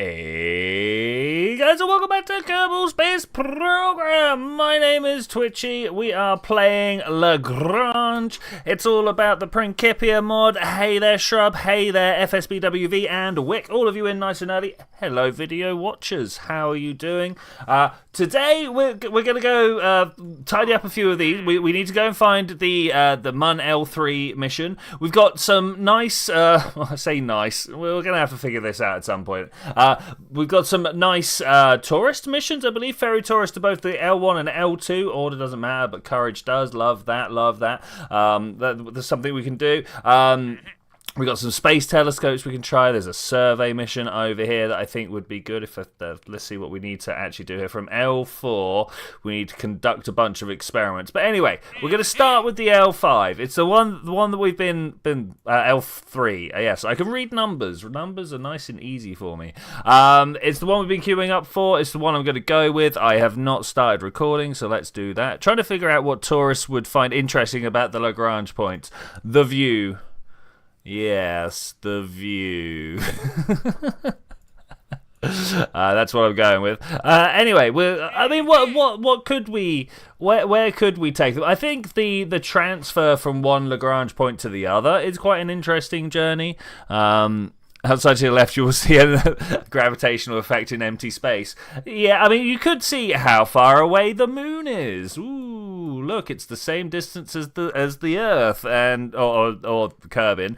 Hey guys, and welcome back to Kerbal Space Program. My name is Twitchi. We are playing Lagrange. It's all about the Principia mod. Hey there, Shrub. Hey there, FSBWV and Wick. All of you in nice and early. Hello, video watchers. How are you doing? Today we're gonna go tidy up a few of these. We need to go and find the Mun L3 mission. We've got some nice. Well, I say nice. We're gonna have to figure this out at some point. We've got some nice tourist missions, I believe. Ferry tourist to both the L1 and L2. Order doesn't matter, but courage does. Love that, love that. That's something we can do. We've got some space telescopes we can try. There's a survey mission over here that I think would be good. Let's see what we need to actually do here. From L4, we need to conduct a bunch of experiments. But anyway, we're going to start with the L5. It's the one that we've been L3. Yes, I can read numbers. Numbers are nice and easy for me. It's the one we've been queuing up for. It's the one I'm going to go with. I have not started recording, so let's do that. Trying to figure out what tourists would find interesting about the Lagrange points. The view. Yes, the view. That's what I'm going with. Anyway, what could we? Where could we take them? I think the transfer from one Lagrange point to the other is quite an interesting journey. Outside to the left, you will see a gravitational effect in empty space. Yeah, I mean, you could see how far away the moon is. Ooh, look, it's the same distance as the Earth and or Kerbin,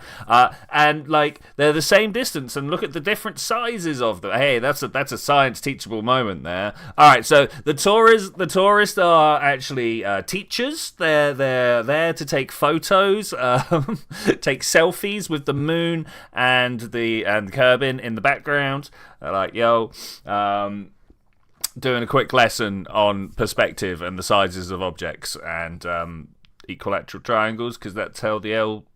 and like they're the same distance. And look at the different sizes of them. Hey, that's a science teachable moment there. All right, so the tourists are actually teachers. They're there to take photos, take selfies with the moon and Kerbin in the background. They're like, yo, doing a quick lesson on perspective and the sizes of objects and equilateral triangles, because that's how the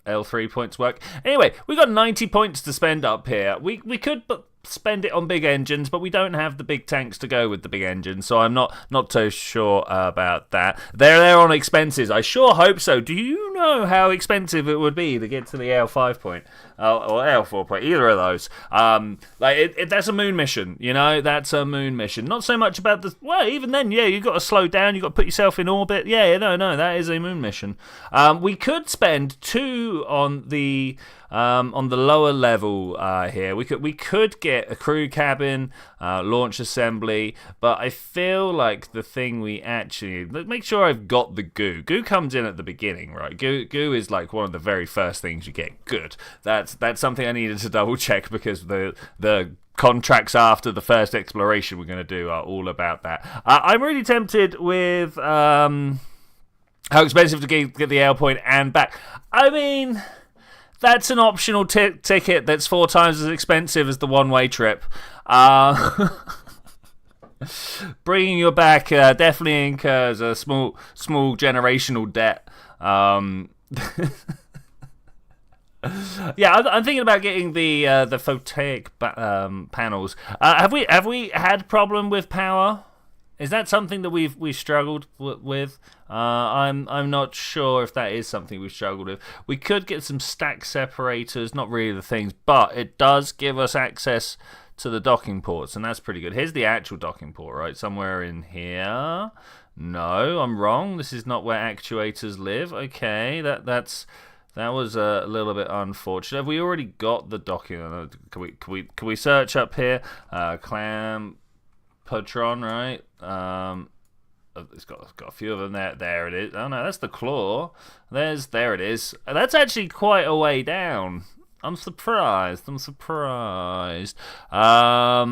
L3 points work. Anyway, we got 90 points to spend up here. We could spend it on big engines, but we don't have the big tanks to go with the big engines, so I'm not too sure about that. They're on expenses. I sure hope so. Do you know how expensive it would be to get to the L5 point or L4 point? Either of those. That's a moon mission. You know, that's a moon mission. Not so much about the. Well, even then, yeah, you got to slow down. You got to put yourself in orbit. Yeah, no, that is a moon mission. We could spend 2 on the lower level here. We could get a crew cabin, launch assembly, but I feel like the thing we actually make sure I've got the goo. Goo comes in at the beginning, right? Goo is like one of the very first things you get. Good. That's something I needed to double check, because the contracts after the first exploration we're going to do are all about that. I'm really tempted with how expensive to get the L point and back. I mean, that's an optional ticket that's 4 times as expensive as the one-way trip. Bringing you back definitely incurs a small generational debt. Yeah, I'm thinking about getting the photovoltaic panels. Have we had problem with power? Is that something that we've struggled with? I'm not sure if that is something we've struggled with. We could get some stack separators, not really the things, but it does give us access to the docking ports, and that's pretty good. Here's the actual docking port, right? Somewhere in here. No, I'm wrong. This is not where actuators live. Okay, that was a little bit unfortunate. Have we already got the docking? Can we search up here? Clam Patron, right? It's got a few of them there. There it is. Oh no, that's the claw. There it is. That's actually quite a way down. I'm surprised. That's how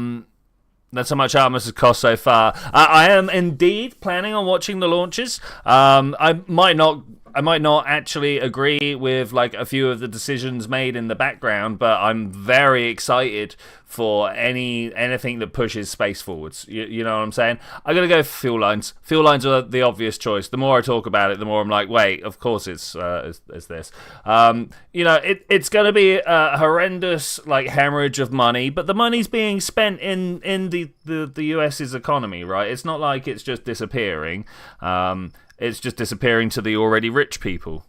much Artemis has cost so far. I am indeed planning on watching the launches. I might not actually agree with like a few of the decisions made in the background, but I'm very excited for anything that pushes space forwards. You know what I'm saying? I'm gonna go for fuel lines. Fuel lines are the obvious choice. The more I talk about it, the more I'm like, wait, of course it's this. It's gonna be a horrendous like hemorrhage of money, but the money's being spent in the US's economy, right? It's not like it's just disappearing. It's just disappearing to the already rich people.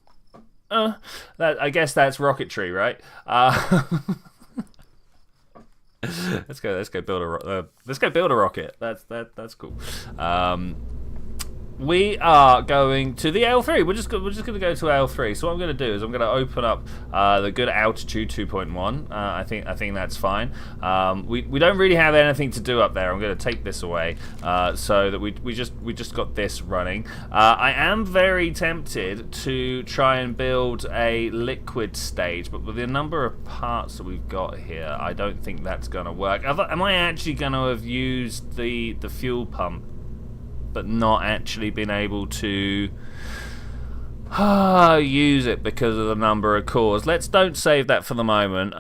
I guess that's rocketry, right? Let's go build a rocket. That's cool. We are going to the L3. We're just going to go to L3. So what I'm going to do is I'm going to open up the good altitude 2.1. I think that's fine. We don't really have anything to do up there. I'm going to take this away so that we just got this running. I am very tempted to try and build a liquid stage, but with the number of parts that we've got here, I don't think that's going to work. Am I actually going to have used the fuel pump, but not actually been able to use it because of the number of cores? Don't save that for the moment.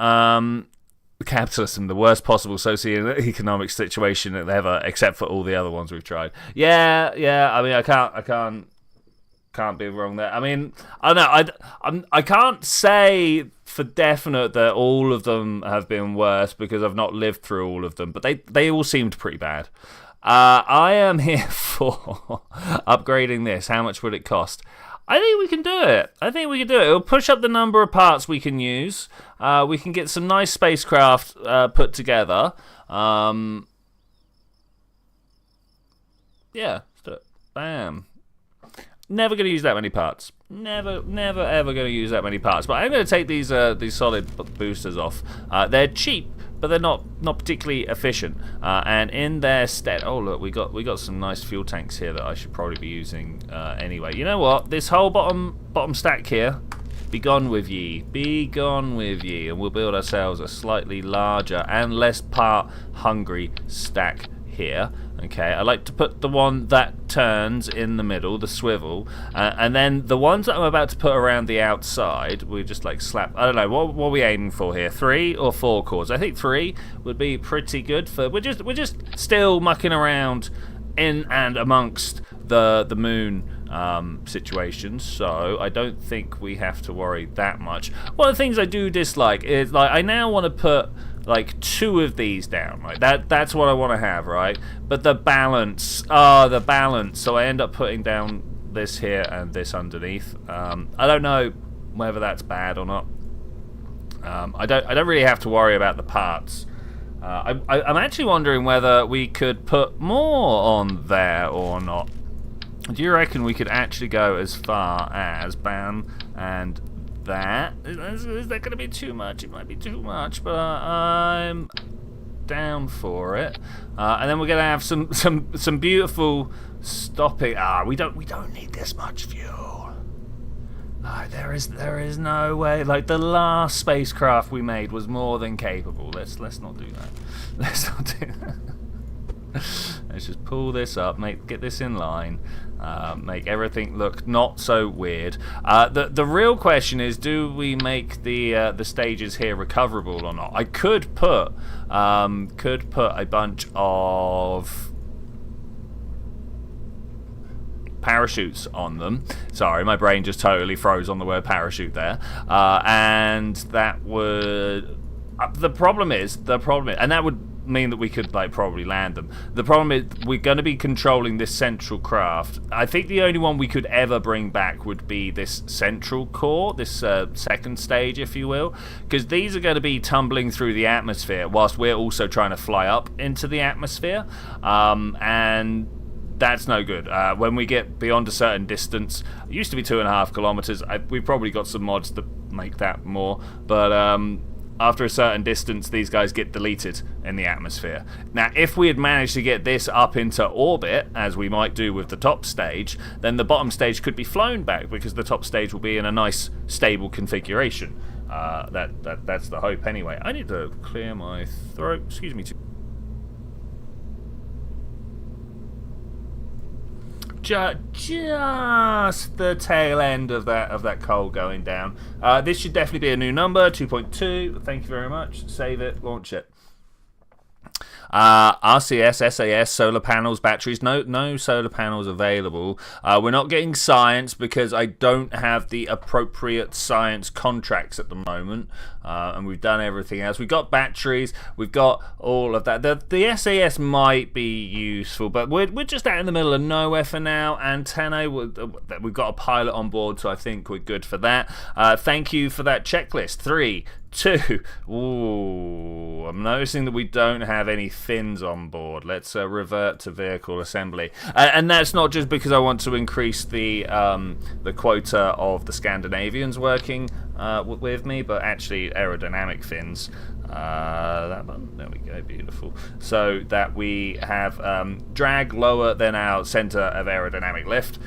Capitalism, the worst possible socio-economic situation ever, except for all the other ones we've tried. Yeah. I mean, I can't be wrong there. I mean, I don't know. I can't say for definite that all of them have been worse because I've not lived through all of them, but they all seemed pretty bad. I am here for upgrading this. How much would it cost? I think we can do it. It'll push up the number of parts we can use. We can get some nice spacecraft put together. Yeah, let's do it. Bam. Never going to use that many parts. Never, ever going to use that many parts. But I'm going to take these solid boosters off. They're cheap, but they're not particularly efficient. And in their stead, oh look, we got some nice fuel tanks here that I should probably be using anyway. You know what? This whole bottom stack here, be gone with ye, and we'll build ourselves a slightly larger and less part hungry stack here. Okay, I like to put the one that turns in the middle, the swivel, and then the ones that I'm about to put around the outside, we just like slap. I don't know what are we aiming for here, 3 or 4 cores. I think 3 would be pretty good for. We're just still mucking around in and amongst the moon situations, so I don't think we have to worry that much. One of the things I do dislike is like I now want to put like 2 of these down, right? That's what I want to have, right? But the balance, so I end up putting down this here and this underneath. I don't know whether that's bad or not. I don't really have to worry about the parts. I'm actually wondering whether we could put more on there or not. Do you reckon we could actually go as far as bam and that? Is that going to be too much? It might be too much, but I'm down for it. And then we're going to have some beautiful stopping. We don't need this much fuel. There is no way. Like the last spacecraft we made was more than capable. Let's not do that. Let's not do that. Let's just pull this up, get this in line, make everything look not so weird. The real question is, do we make the stages here recoverable or not? I could put a bunch of parachutes on them. Sorry, my brain just totally froze on the word parachute there, and that would. The problem is, and that would mean that we could like probably land them. The problem is we're going to be controlling this central craft. I think the only one we could ever bring back would be this central core, this second stage, if you will, because these are going to be tumbling through the atmosphere whilst we're also trying to fly up into the atmosphere, and that's no good. When we get beyond a certain distance, it used to be 2.5 kilometers. We've probably got some mods that make that more, but after a certain distance, these guys get deleted in the atmosphere. Now, if we had managed to get this up into orbit, as we might do with the top stage, then the bottom stage could be flown back because the top stage will be in a nice, stable configuration. That's the hope anyway. I need to clear my throat. Excuse me. Just the tail end of that coal going down. This should definitely be a new number, 2.2. Thank you very much. Save it, launch it. RCS, SAS, solar panels, batteries. No solar panels available. We're not getting science because I don't have the appropriate science contracts at the moment, and we've done everything else. We've got batteries. We've got all of that. The SAS might be useful, but we're just out in the middle of nowhere for now. Antennae, we've got a pilot on board, so I think we're good for that. Thank you for that checklist. 3, 2. Ooh, I'm noticing that we don't have any fins on board. Let's revert to vehicle assembly, and that's not just because I want to increase the quota of the Scandinavians working with me, but actually aerodynamic fins. That one, there we go, beautiful. So that we have drag lower than our center of aerodynamic lift.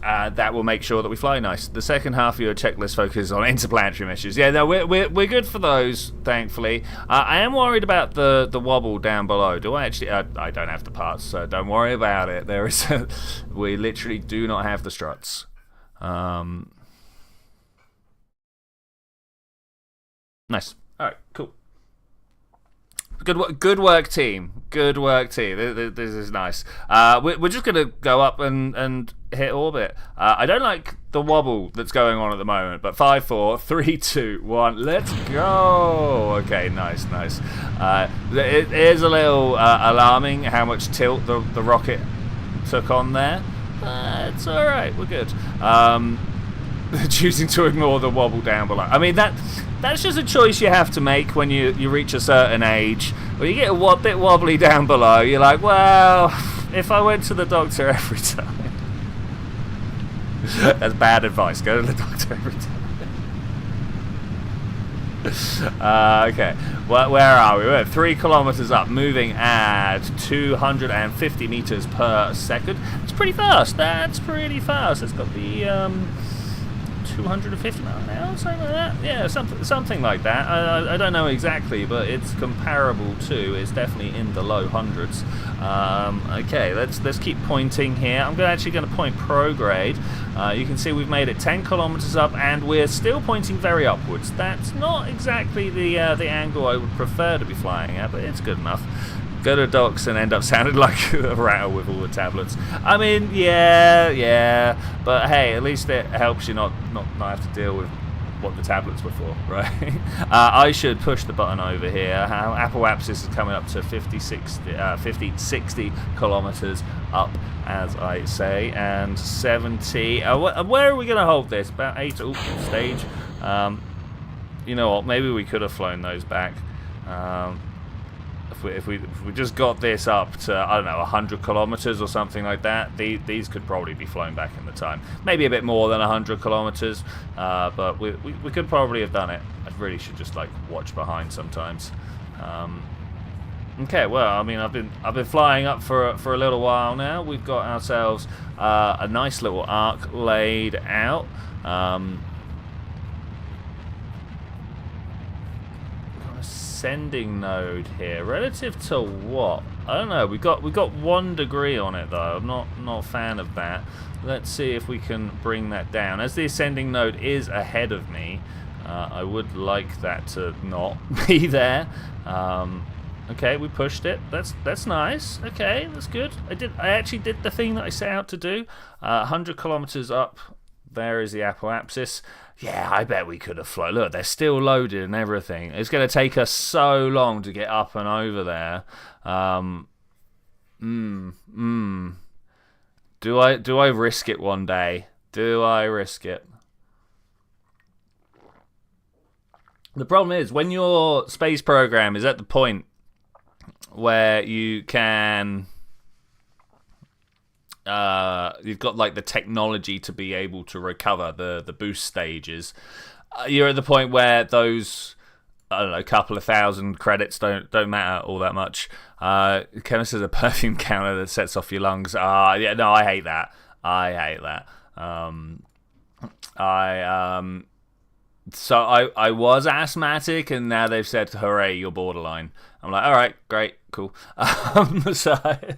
That will make sure that we fly nice. The second half of your checklist focuses on interplanetary missions. Yeah, no, we're good for those, thankfully. I am worried about the wobble down below. Do I actually? I don't have the parts, so don't worry about it. There is, we literally do not have the struts. Nice. All right, cool. Good work, team. Good work, team. This is nice. We're just gonna go up and hit orbit. I don't like the wobble that's going on at the moment, but 5, 4, 3, 2, 1. Let's go. Okay, nice. It is a little alarming how much tilt the rocket took on there. It's all right. We're good. Choosing to ignore the wobble down below. I mean that's just a choice you have to make when you reach a certain age. When you get a bit wobbly down below, you're like, well, if I went to the doctor every time. That's bad advice. Go to the doctor every time. Okay. Well, where are we? We're 3 kilometers up, moving at 250 meters per second. It's pretty fast. That's pretty fast. It's got the 250 miles an hour, something like that. Yeah, something like that. I don't know exactly, but it's comparable to. It's definitely in the low hundreds. Okay, let's keep pointing here. I'm actually going to point prograde. You can see we've made it 10 kilometers up, and we're still pointing very upwards. That's not exactly the angle I would prefer to be flying at, but it's good enough. Go to docks and end up sounding like a rattle with all the tablets. I mean, yeah, but hey, at least it helps you not have to deal with what the tablets were for, right? I should push the button over here. Apple Axis is coming up to 50, 60 kilometers up, as I say, and 70. Where are we going to hold this? About 8. Stage. You know what? Maybe we could have flown those back. If we just got this up to, I don't know, 100 kilometers or something like that, these could probably be flown back in the time. Maybe a bit more than 100 kilometers, but we could probably have done it. I really should just like watch behind sometimes. Okay, well, I mean, I've been flying up for a little while now. We've got ourselves a nice little arc laid out. Ascending node here relative to what? I don't know. We got 1 degree on it though. I'm not a fan of that. Let's see if we can bring that down. As the ascending node is ahead of me, I would like that to not be there. Okay, we pushed it. That's nice. Okay, that's good. I actually did the thing that I set out to do. 100 kilometers up. There is the apoapsis. Yeah, I bet we could have flown. Look, they're still loaded and everything. It's going to take us so long to get up and over there. Do I risk it one day? Do I risk it? The problem is when your space program is at the point where you can. You've got like the technology to be able to recover the boost stages. You're at the point where those, I don't know, couple of thousand credits don't matter all that much. Chemist is a perfume counter that sets off your lungs. Yeah, no, I hate that. So I was asthmatic, and now they've said, hooray, you're borderline. I'm like, all right, great, cool. But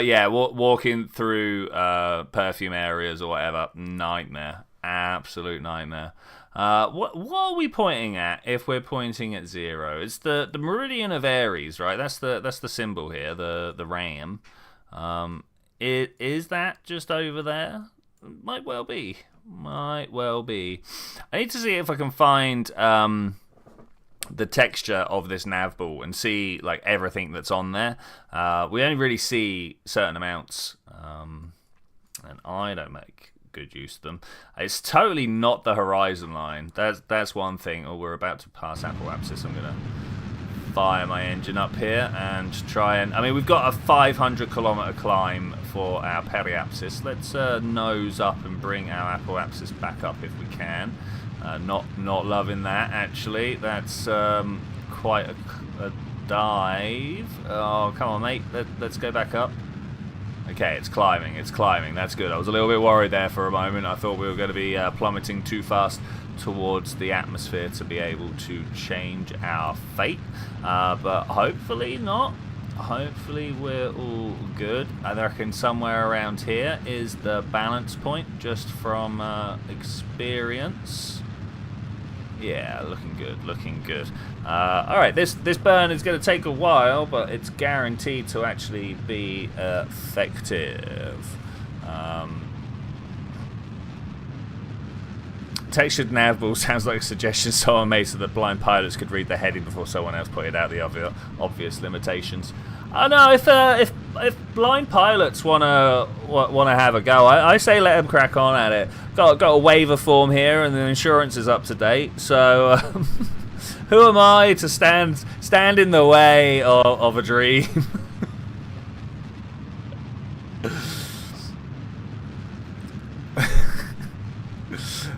yeah, walking through perfume areas or whatever, nightmare, absolute nightmare. What are we pointing at if we're pointing at 0? It's the meridian of Aries, right? That's the symbol here, the ram. Is that just over there? Might well be. I need to see if I can find the texture of this nav ball and see like everything that's on there. We only really see certain amounts, and I don't make good use of them. It's totally not the horizon line. That's one thing. Oh, we're about to pass Apoapsis. I'm gonna fire my engine up here and try and... I mean, we've got a 500-kilometer climb for our Periapsis. Let's nose up and bring our Apoapsis back up if we can. Not loving that, actually. That's quite a dive. Oh, come on, mate. Let's go back up. Okay, it's climbing. It's climbing. That's good. I was a little bit worried there for a moment. I thought we were going to be plummeting too fast towards the atmosphere to be able to change our fate, but hopefully not. Hopefully we're all good. I reckon somewhere around here is the balance point, just from experience. Yeah, looking good, looking good. Alright, this burn is going to take a while, but it's guaranteed to actually be effective. Textured navball sounds like a suggestion someone made so that blind pilots could read the heading before someone else pointed out the obvious limitations. I know if blind pilots wanna have a go, I say let them crack on at it. Got a waiver form here, and the insurance is up to date. So who am I to stand in the way of a dream?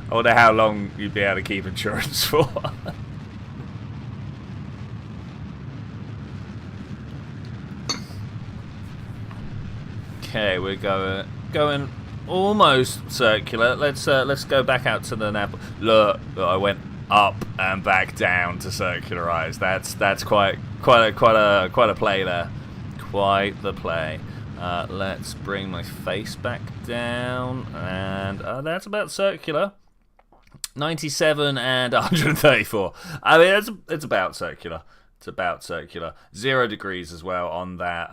I wonder how long you'd be able to keep insurance for. Okay, we're going almost circular. Let's go back out to the nav. Look, I went up and back down to circularize. That's quite a play there. Quite the play. Let's bring my face back down, and that's about circular. 97 and 134. I mean, it's about circular. It's about circular. 0 degrees as well on that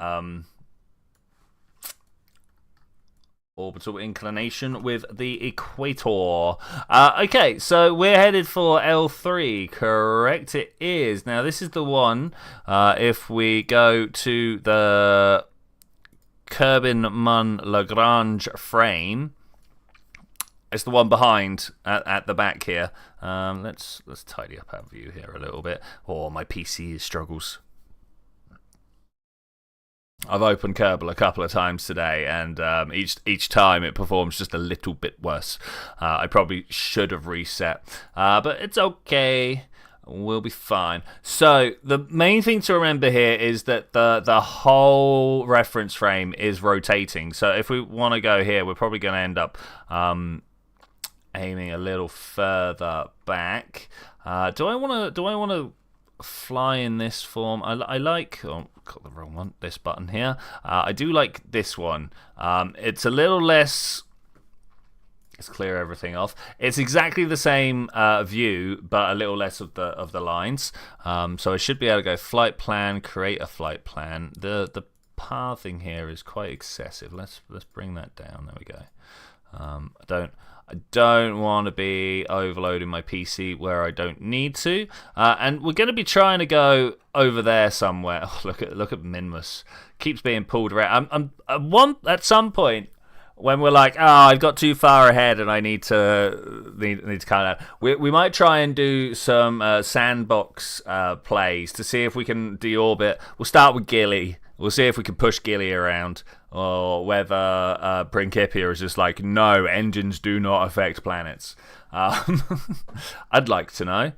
orbital inclination with the equator. Okay, so we're headed for L3, correct? It is. Now, this is the one, if we go to the Kerbin-Mun-Lagrange frame, it's the one behind at the back here. Let's tidy up our view here a little bit. Oh, my PC struggles. I've opened Kerbal a couple of times today, and each time it performs just a little bit worse. I probably should have reset, but it's okay. We'll be fine. So the main thing to remember here is that the whole reference frame is rotating. So if we want to go here, we're probably going to end up aiming a little further back. Do I want to fly in this form? I like... Oh, got the wrong one. This button here. I do like this one. It's a little less... Let's clear everything off. It's exactly the same view, but a little less of the lines. So I should be able to go flight plan, create a flight plan. The pathing here is quite excessive. Let's bring that down. There we go. I don't want to be overloading my PC where I don't need to. And we're going to be trying to go over there somewhere. Oh, look at Minmus. Keeps being pulled around. At some point, when we're like, I've got too far ahead and I need to kind of... We might try and do some sandbox plays to see if we can deorbit. We'll start with Gilly. We'll see if we can push Gilly around, or whether Principia is just like, no, engines do not affect planets. I'd like to know.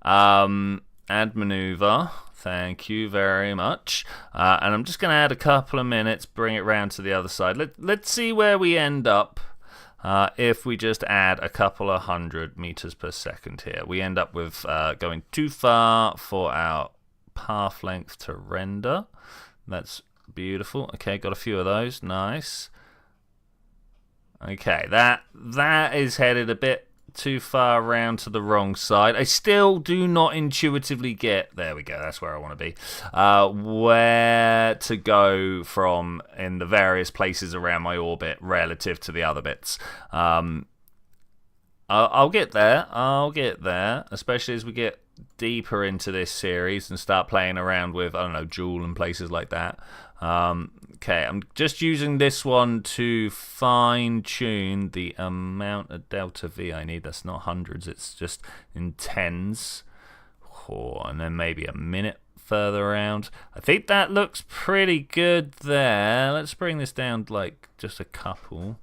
Add maneuver. Thank you very much. And I'm just going to add a couple of minutes, bring it round to the other side. Let's see where we end up if we just add a couple of 100 meters per second here. We end up with going too far for our path length to render. That's beautiful. Okay, got a few of those. Nice. Okay, that is headed a bit too far around to the wrong side. I still do not intuitively get... There we go, that's where I want to be. Where to go from in the various places around my orbit relative to the other bits. I'll get there. Especially as we get deeper into this series and start playing around with, I don't know, Joule and places like that. Okay, I'm just using this one to fine-tune the amount of delta V I need. That's not hundreds, it's just in tens. Oh, and then maybe a minute further around. I think that looks pretty good there. Let's bring this down to like just a couple.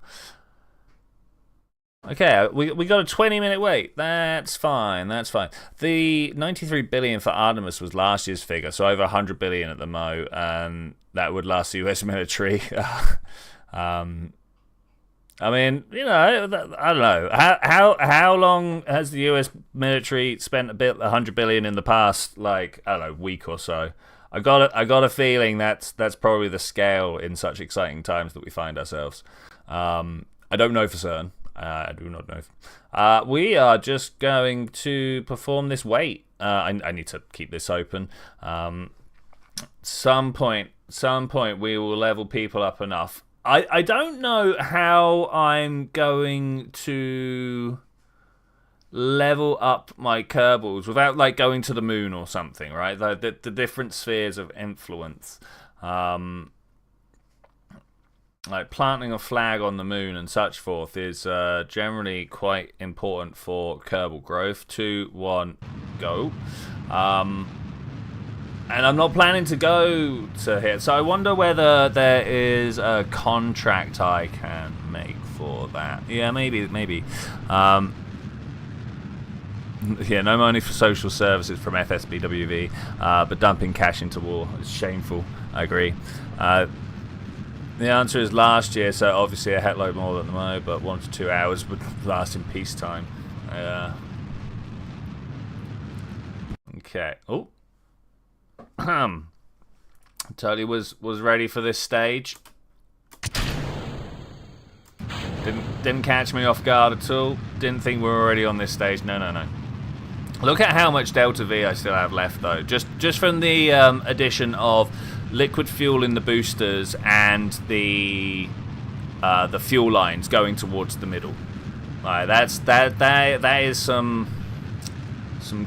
Okay, we got a 20-minute wait. That's fine. That's fine. The 93 billion for Artemis was last year's figure, so over 100 billion at the Mo, and that would last the US military. I mean, you know, I don't know how long has the US military spent 100 billion in the past, like, I don't know, week or so. I got a feeling that's probably the scale in such exciting times that we find ourselves. I don't know for certain. I do not know. We are just going to perform this wait. I need to keep this open. Some point we will level people up enough. I don't know how I'm going to level up my Kerbals without like going to the moon or something, right? The different spheres of influence. Like planting a flag on the moon and such forth is generally quite important for Kerbal growth. 2, 1, go. And I'm not planning to go to here, so I wonder whether there is a contract I can make for that. Yeah, maybe. Yeah, no money for social services from FSBWV, but dumping cash into war is shameful. I agree. The answer is last year, so obviously a heckload more than the Mo, but 1 to 2 hours would last in peacetime. Okay. Oh. Totally was ready for this stage. Didn't catch me off guard at all. Didn't think we were already on this stage. No. Look at how much Delta V I still have left, though. Just from the addition of liquid fuel in the boosters and the fuel lines going towards the middle. That is some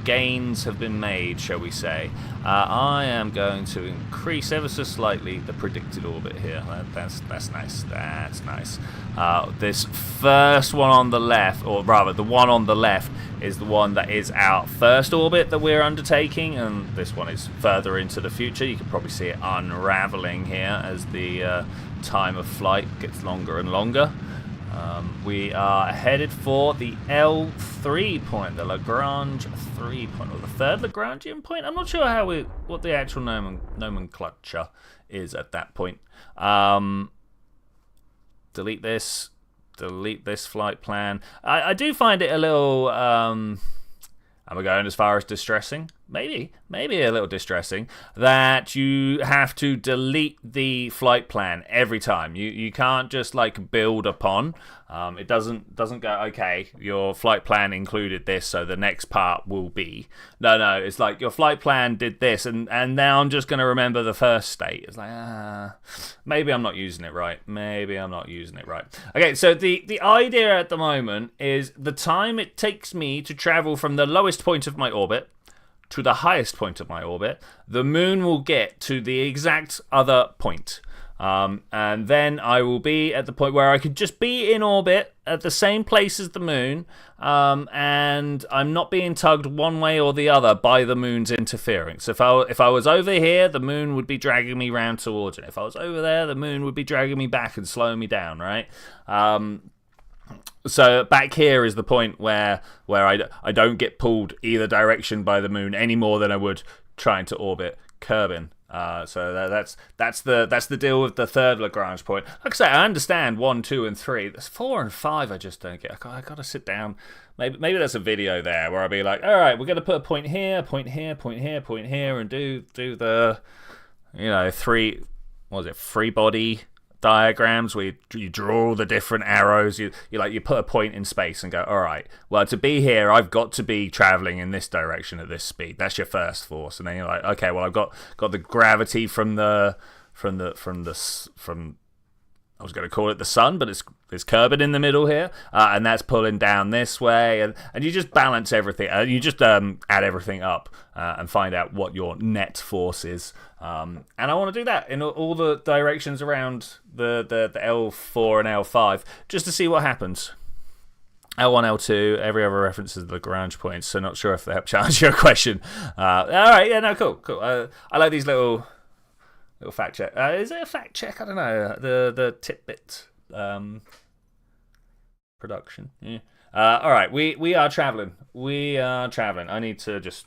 gains have been made, shall we say. I am going to increase ever so slightly the predicted orbit here. That's nice. That's nice. This first one on the left, or rather the one on the left, is the one that is our first orbit that we're undertaking, and this one is further into the future. You can probably see it unraveling here as the time of flight gets longer and longer. We are headed for the L3 point, the Lagrange 3 point, or the third Lagrangian point. I'm not sure what the actual nomenclature is at that point. Delete this flight plan. I do find it a little, am I going as far as distressing? Maybe a little distressing that you have to delete the flight plan every time. You can't just like build upon. It doesn't go, okay, your flight plan included this, so the next part will be. No, it's like your flight plan did this, and now I'm just going to remember the first state. It's like, maybe I'm not using it right. Okay, so the idea at the moment is the time it takes me to travel from the lowest point of my orbit to the highest point of my orbit, the moon will get to the exact other point. And then I will be at the point where I could just be in orbit at the same place as the moon, and I'm not being tugged one way or the other by the moon's interference. If I was over here, the moon would be dragging me round towards it. If I was over there, the moon would be dragging me back and slowing me down, right? So back here is the point where I don't get pulled either direction by the moon any more than I would trying to orbit Kerbin. So that's the deal with the third Lagrange point. Like I say, I understand 1, 2, and 3. There's 4 and 5 I just don't get. I gotta sit down. Maybe there's a video there where I'll be like, all right, we're gonna put a point here, and do the, you know, free body diagrams where you draw the different arrows. You put a point in space and go, all right, well, to be here I've got to be traveling in this direction at this speed. That's your first force. And then you're like, okay, well, I've got the gravity from I was going to call it the sun, but it's Kerbin in the middle here, and that's pulling down this way, and you just balance everything. You just add everything up and find out what your net force is. And I want to do that in all the directions around the L4 and L5, just to see what happens. L1, L2, every other reference is the Lagrange points, so not sure if they help challenge your question. All right, yeah, no, cool. I like these little fact check. Is it a fact check? I don't know. The tidbit production. Yeah. All right, we are traveling. I need to just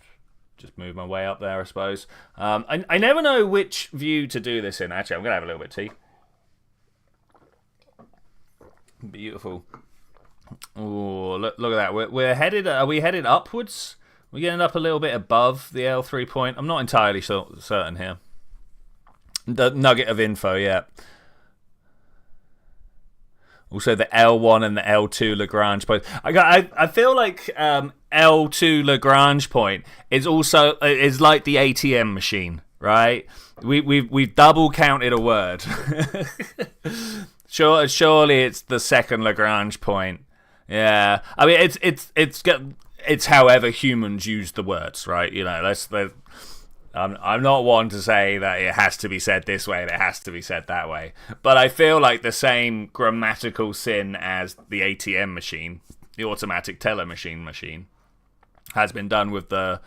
move my way up there, I suppose. I never know which view to do this in. Actually, I'm gonna have a little bit of tea. Beautiful. Oh, look at that. We're headed. Are we headed upwards? We're getting up a little bit above the L3 point. I'm not entirely certain here. The nugget of info, yeah. Also, the L1 and the L2 Lagrange point. I feel like L2 Lagrange point is like the ATM machine, right? We've double counted a word. Surely it's the second Lagrange point. Yeah, I mean it's however humans use the words, right? You know, I'm not one to say that it has to be said this way and it has to be said that way. But I feel like the same grammatical sin as the ATM machine, the automatic teller machine, has been done with the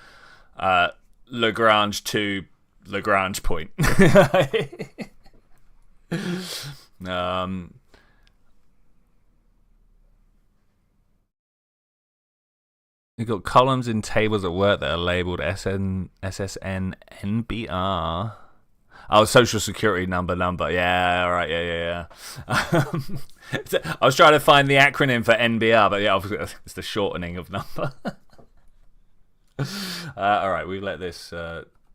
Lagrange to Lagrange point. You've got columns in tables at work that are labelled SN, SSN, NBR. Oh, Social Security number. Yeah, all right, yeah. I was trying to find the acronym for NBR, but yeah, obviously it's the shortening of number. All right, we let this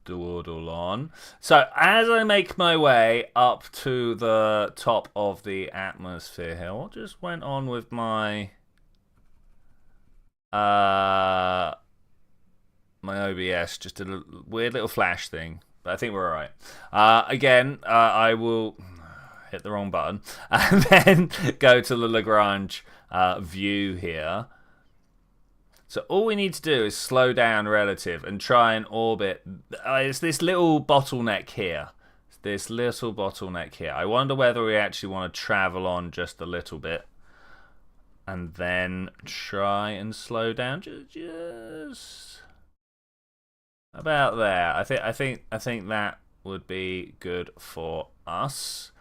dawdle on. So as I make my way up to the top of the atmosphere here, what just went on with my my OBS? Just a weird little flash thing, but I think we're alright. Again, I will hit the wrong button and then go to the Lagrange view here. So all we need to do is slow down relative and try and orbit. It's this little bottleneck here. I wonder whether we actually want to travel on just a little bit and then try and slow down just about there. I think that would be good for us.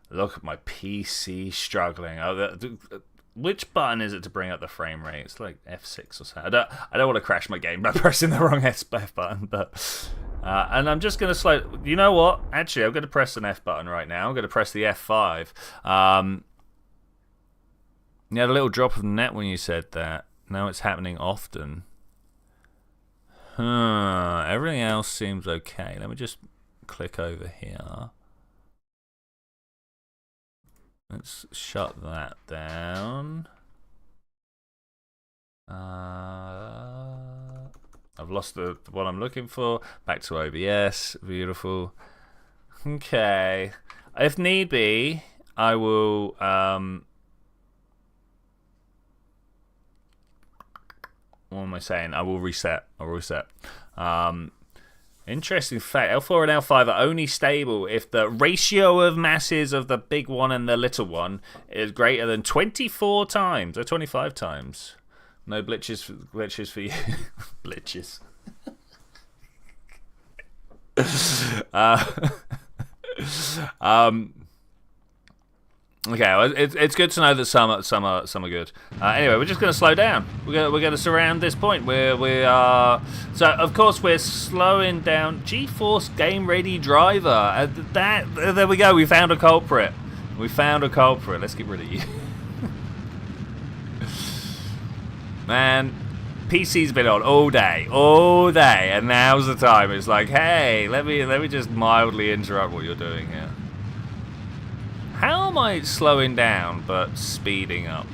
Look at my PC struggling. Which button is it to bring up the frame rate? It's like F6 or something. I don't want to crash my game by pressing the wrong F button, but and I'm just going to slow. You know what? Actually, I'm going to press an F button right now. I'm going to press the F5. You had a little drop of net when you said that. Now it's happening often. Everything else seems okay. Let me just click over here. Let's shut that down. I've lost what I'm looking for. Back to OBS. Beautiful. Okay. If need be, I will what am I saying? I will reset. Interesting fact, L4 and L5 are only stable if the ratio of masses of the big one and the little one is greater than 24 times or 25 times. No glitches for you. Glitches. Okay, it's good to know that some are good. Anyway, we're just going to slow down. We're going to surround this point where we are. So of course we're slowing down. GeForce Game Ready Driver. There we go. We found a culprit. Let's get rid of you. Man, PC's been on all day, and now's the time. It's like, hey, let me just mildly interrupt what you're doing here. How am I slowing down but speeding up?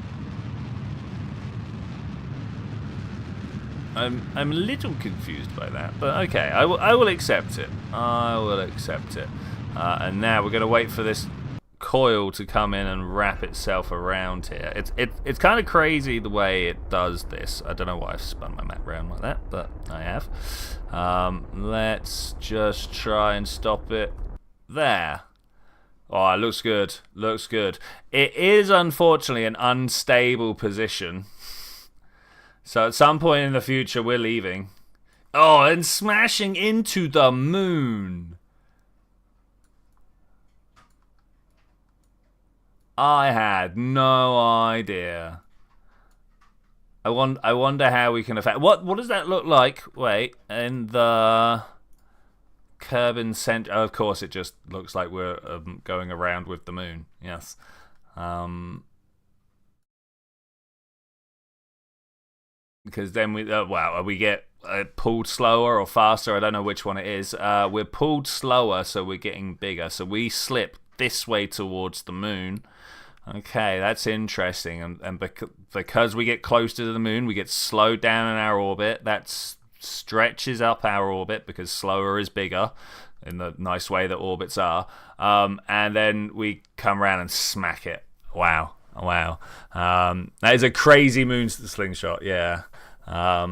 I'm a little confused by that, but okay, I will accept it. And now we're going to wait for this coil to come in and wrap itself around here. It's kind of crazy the way it does this. I don't know why I've spun my map around like that, but I have. Let's just try and stop it there. Oh, it looks good. Looks good. It is unfortunately an unstable position. So at some point in the future we're leaving. Oh, and smashing into the moon. I had no idea. I wonder how we can affect. What does that look like? Wait, in the Kerbin center. Oh, of course, it just looks like we're going around with the moon. Yes. Because then we we get pulled slower or faster. I don't know which one it is. We're pulled slower, so we're getting bigger. So we slip this way towards the moon. Okay, that's interesting. And because we get close to the moon, we get slowed down in our orbit. That stretches up our orbit because slower is bigger in the nice way that orbits are. And then we come around and smack it. Wow. That is a crazy moon slingshot, yeah. I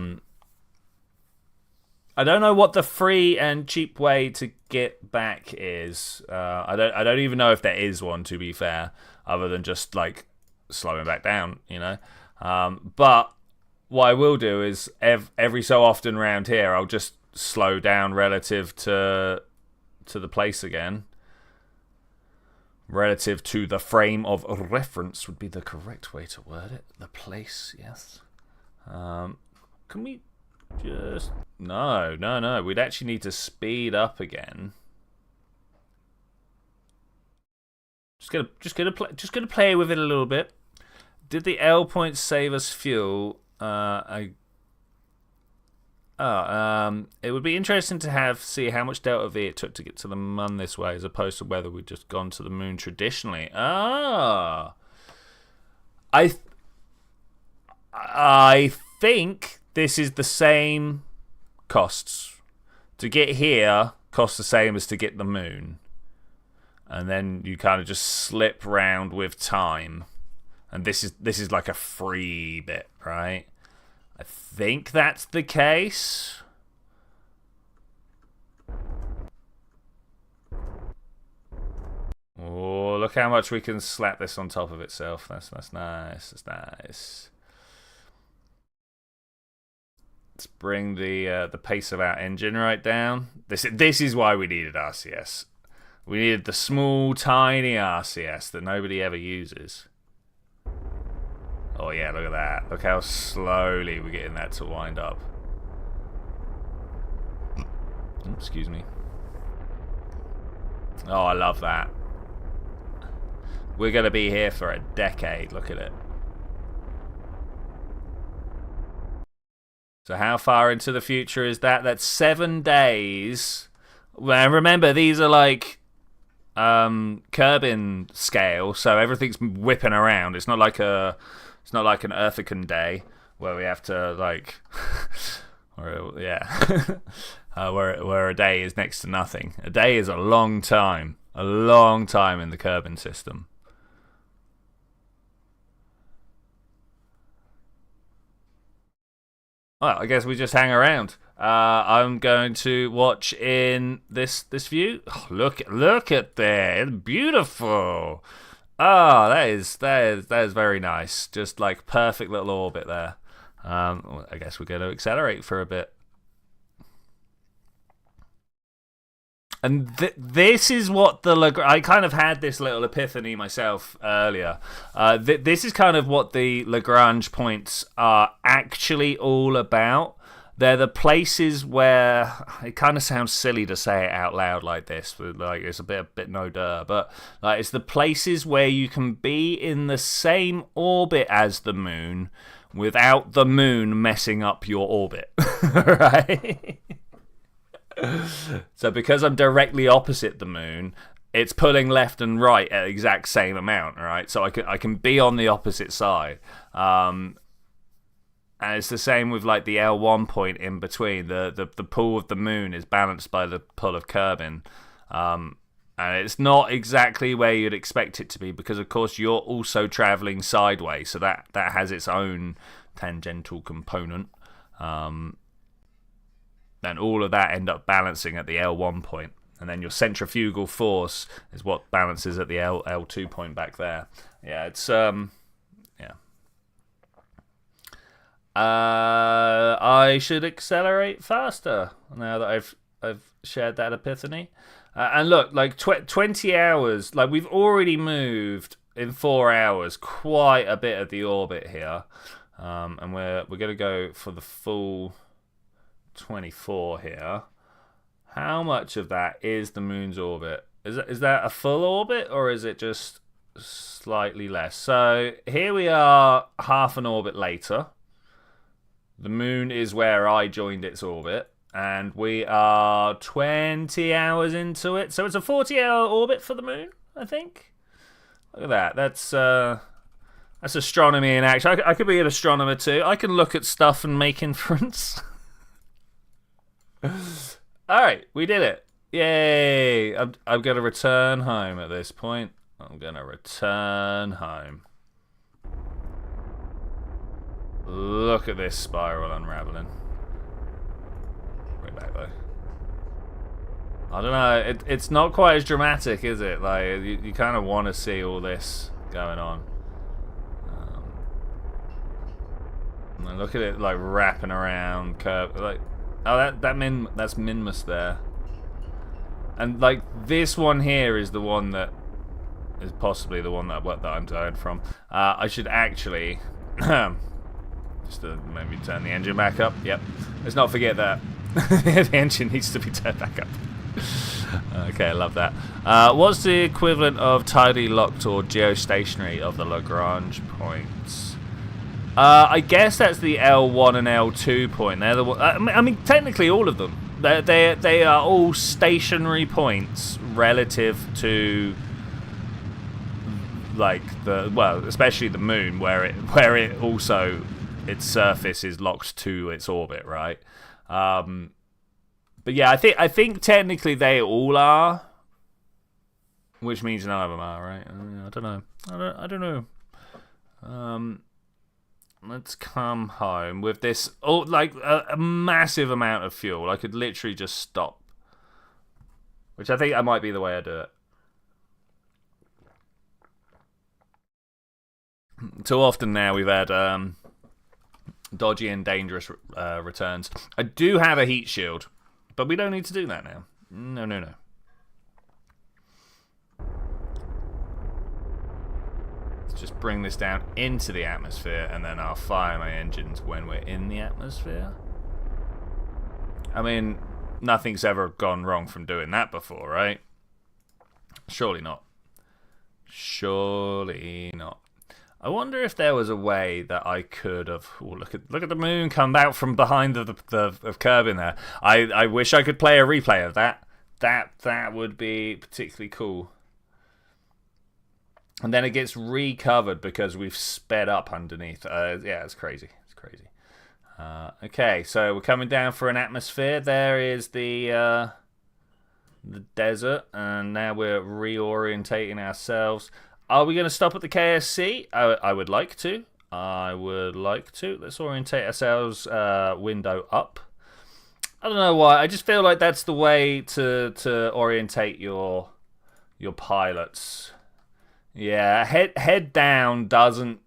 don't know what the free and cheap way to get back is. I don't even know if there is one, to be fair, other than just like slowing back down, you know. But what I will do is every so often around here, I'll just slow down relative to the place again. Relative to the frame of reference would be the correct way to word it. The place, yes. Can we just... No. We'd actually need to speed up again. Just gonna play with it a little bit. Did the L point save us fuel? It would be interesting to see how much delta V it took to get to the moon this way, as opposed to whether we'd just gone to the moon traditionally. I think this is the same costs. To get here costs the same as to get the moon. And then you kind of just slip round with time. And this is like a free bit, right? I think that's the case. Oh, look how much we can slap this on top of itself. That's nice. That's nice. Let's bring the pace of our engine right down. This is why we needed RCS. We needed the small, tiny RCS that nobody ever uses. Oh yeah, look at that. Look how slowly we're getting that to wind up. Excuse me. Oh, I love that. We're going to be here for a decade. Look at it. So how far into the future is that? That's 7 days. Well, remember, these are like Kerbin scale, so everything's whipping around. It's not like an Earthican day where we have to like, where a day is next to nothing. A day is a long time in the Kerbin system. Well, I guess we just hang around. I'm going to watch in this view. Oh, look at that! It's beautiful. Oh, that is very nice. Just like perfect little orbit there. I guess we're going to accelerate for a bit. And this is what I kind of had this little epiphany myself earlier. This is kind of what the Lagrange points are actually all about. They're the places where it kind of sounds silly to say it out loud like this, but like it's a bit no duh. But like it's the places where you can be in the same orbit as the moon without the moon messing up your orbit, right? So because I'm directly opposite the moon, it's pulling left and right at the exact same amount, right? So I can be on the opposite side. And it's the same with like the L1 point in between. The pull of the moon is balanced by the pull of Kerbin. And And it's not exactly where you'd expect it to be because, of course, you're also traveling sideways. So that has its own tangential component. And all of that end up balancing at the L1 point. And then your centrifugal force is what balances at the L2 point back there. Yeah, it's... yeah. I should accelerate faster now that I've shared that epiphany. And look, like 20 hours, like we've already moved in 4 hours quite a bit of the orbit here. And we're going to go for the full 24 here. How much of that is the moon's orbit? Is that a full orbit or is it just slightly less? So here we are half an orbit later. The moon is where I joined its orbit. And we are 20 hours into it. So it's a 40-hour orbit for the moon, I think. Look at that. That's astronomy in action. I could be an astronomer too. I can look at stuff and make inference. Alright, we did it. Yay. I'm going to return home at this point. I'm going to return home. Look at this spiral unraveling. Back though. I don't know. It's not quite as dramatic, is it? Like you kind of want to see all this going on. And look at it like wrapping around curve. Like oh that's Minmus there. And like this one here is the one that is possibly the one that I'm tired from. I should actually just maybe turn the engine back up. Yep. Let's not forget that. The engine needs to be turned back up. Okay, I love that. What's the equivalent of tidally locked or geostationary of the Lagrange points? I guess that's the L1 and L2 point. They're the I mean, technically all of them. They are all stationary points relative to like especially the moon, where it also its surface is locked to its orbit, right? But yeah, I think technically they all are, which means none of them are, right? I don't know. I don't know. Let's come home with this. Oh, like a massive amount of fuel. I could literally just stop, which I think that might be the way I do it. Too often now we've had dodgy and dangerous returns. I do have a heat shield, but we don't need to do that now. No. Let's just bring this down into the atmosphere, and then I'll fire my engines when we're in the atmosphere. I mean, nothing's ever gone wrong from doing that before, right? Surely not. Surely not. I wonder if there was a way that I could have. Oh, look at the moon come out from behind of Kerbin there. I wish I could play a replay of that. That would be particularly cool. And then it gets recovered because we've sped up underneath. Yeah, it's crazy. It's crazy. Okay, so we're coming down for an atmosphere. There is the desert, and now we're reorientating ourselves. Are we going to stop at the KSC? I would like to. Let's orientate ourselves window up. I don't know why. I just feel like that's the way to orientate your pilots. Yeah, head down doesn't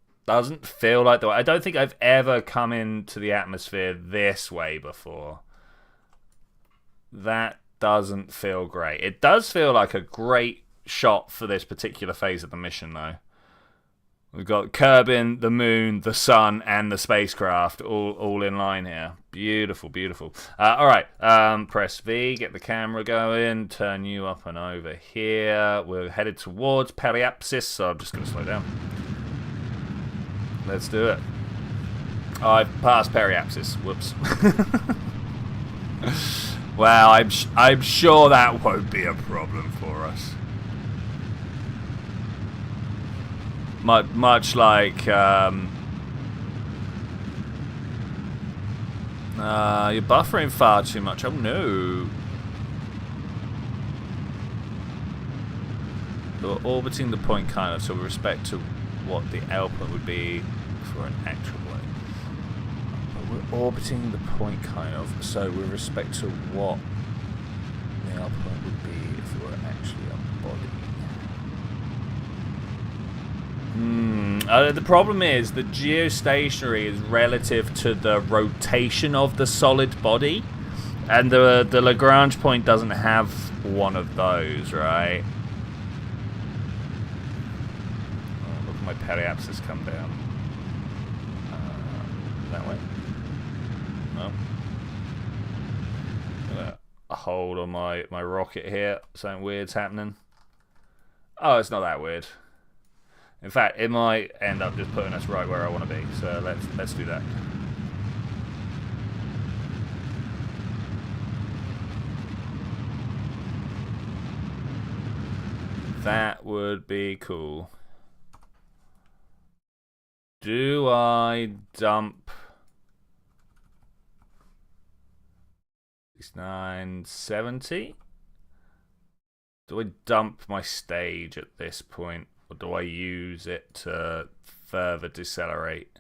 feel like the way. I don't think I've ever come into the atmosphere this way before. That doesn't feel great. It does feel like a great shot for this particular phase of the mission, though. We've got Kerbin, the moon, the sun, and the spacecraft all in line here. Beautiful, beautiful. All right, press V, get the camera going, turn you up and over here. We're headed towards periapsis, so I'm just going to slow down. Let's do it. I've passed periapsis. Whoops. Well, I'm sure that won't be a problem for us. Much like you're buffering far too much. Oh no. we're orbiting the point kind of, so with respect to what the output would be for an actual way. But we're orbiting the point kind of, so with respect to what the output would be if it were actually a body. The problem is the geostationary is relative to the rotation of the solid body, and the Lagrange point doesn't have one of those, right? Oh, look at my periapsis come down. That way? No. A hold on my rocket here. Something weird's happening. Oh, it's not that weird. In fact, it might end up just putting us right where I want to be. So let's do that. That would be cool. Do I dump 970? Do I dump my stage at this point, or do I use it to further decelerate?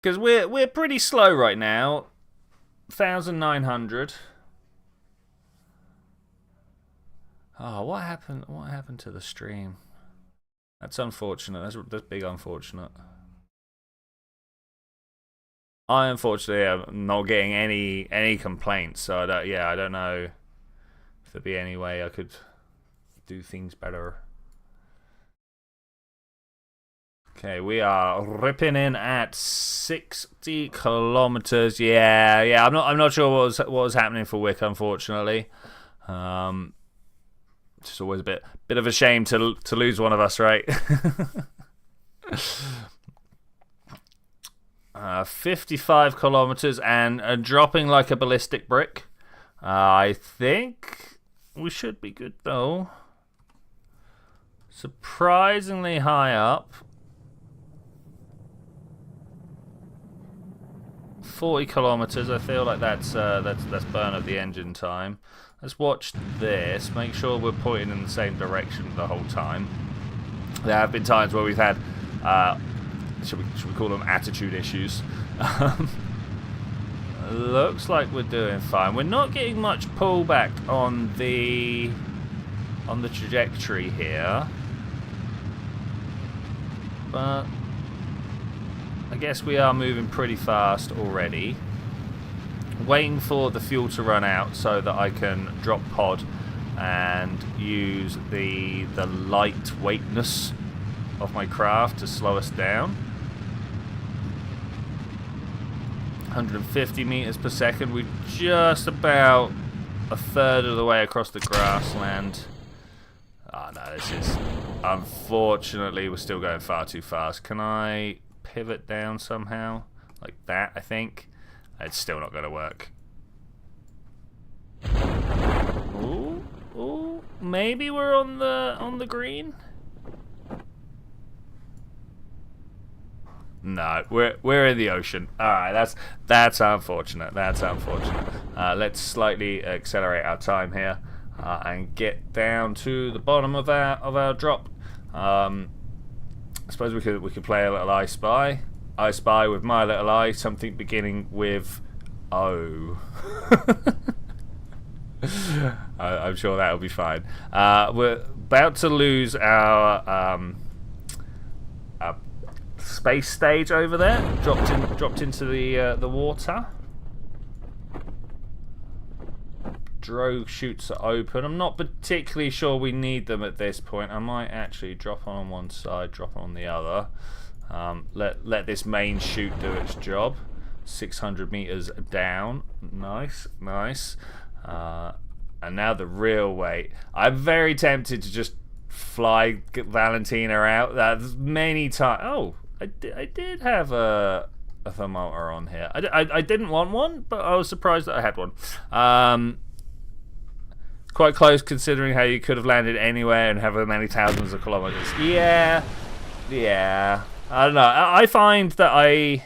Because we're pretty slow right now. 1,900. Oh, what happened? What happened to the stream? That's unfortunate. That's big unfortunate. I unfortunately am not getting any complaints, so I don't know if there'd be any way I could do things better. Okay, we are ripping in at 60 kilometers. Yeah. I'm not sure what was happening for Wick, unfortunately. It's always a bit of a shame to lose one of us, right? 55 kilometers and dropping like a ballistic brick. I think we should be good though. Surprisingly high up. 40 kilometers. I feel like that's burn of the engine time. Let's watch this. Make sure we're pointing in the same direction the whole time. There have been times where we've had, should we call them attitude issues? Looks like we're doing fine. We're not getting much pullback on the trajectory here, but I guess we are moving pretty fast already. Waiting for the fuel to run out so that I can drop pod and use the lightweightness of my craft to slow us down. 150 meters per second. We're just about a third of the way across the grassland. Oh no, this is... Unfortunately, we're still going far too fast. Can I pivot down somehow? Like that, I think. It's still not going to work. Ooh, maybe we're on the green. No, we're in the ocean. All right, that's unfortunate. That's unfortunate. Let's slightly accelerate our time here and get down to the bottom of our drop. I suppose we could play a little I Spy. I Spy with my little eye, something beginning with O. I'm sure that'll be fine. We're about to lose our space stage over there. Dropped into the water. Drogue chutes are open. I'm not particularly sure we need them at this point. I might actually drop on one side, drop on the other. Let this main chute do its job. 600 meters down. Nice. And now the real weight. I'm very tempted to just fly Valentina out. That's many times. Oh, I did have a thermometer on here. I didn't want one, but I was surprised that I had one. Quite close considering how you could have landed anywhere and have many thousands of kilometers. Yeah. I don't know. I find that I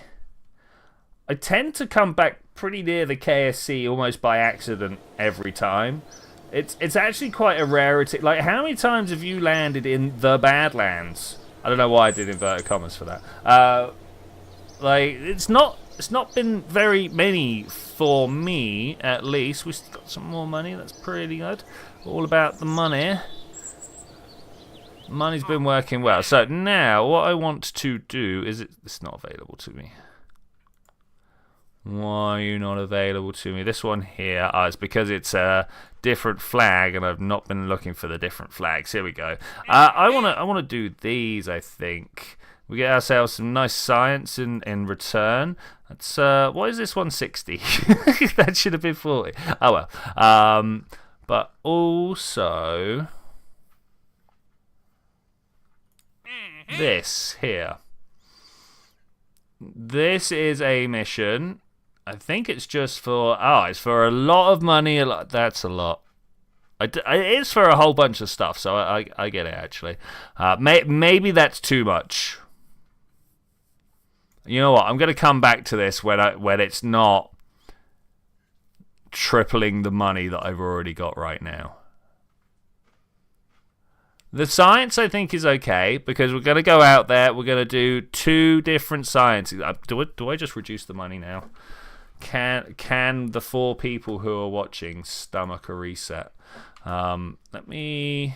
tend to come back pretty near the KSC almost by accident every time. It's actually quite a rarity. Like, how many times have you landed in the Badlands? I don't know why I did inverted commas for that. Like, it's not been very many for me, at least. We've got some more money. That's pretty good. All about the money. Money's been working well. So now, what I want to do is... It's not available to me. Why are you not available to me? This one here, it's because it's a different flag, and I've not been looking for the different flags. Here we go. I wanna do these. I think we get ourselves some nice science in return. That's what is this 160? That should have been 40. Oh well. But also this here. This is a mission. I think it's just for... it's for a lot of money. That's a lot. It is for a whole bunch of stuff, so I get it, actually. Maybe that's too much. You know what? I'm going to come back to this when it's not tripling the money that I've already got right now. The science, I think, is okay, because we're going to go out there. We're going to do 2 different sciences. Do I just reduce the money now? Can the 4 people who are watching stomach a reset? Let me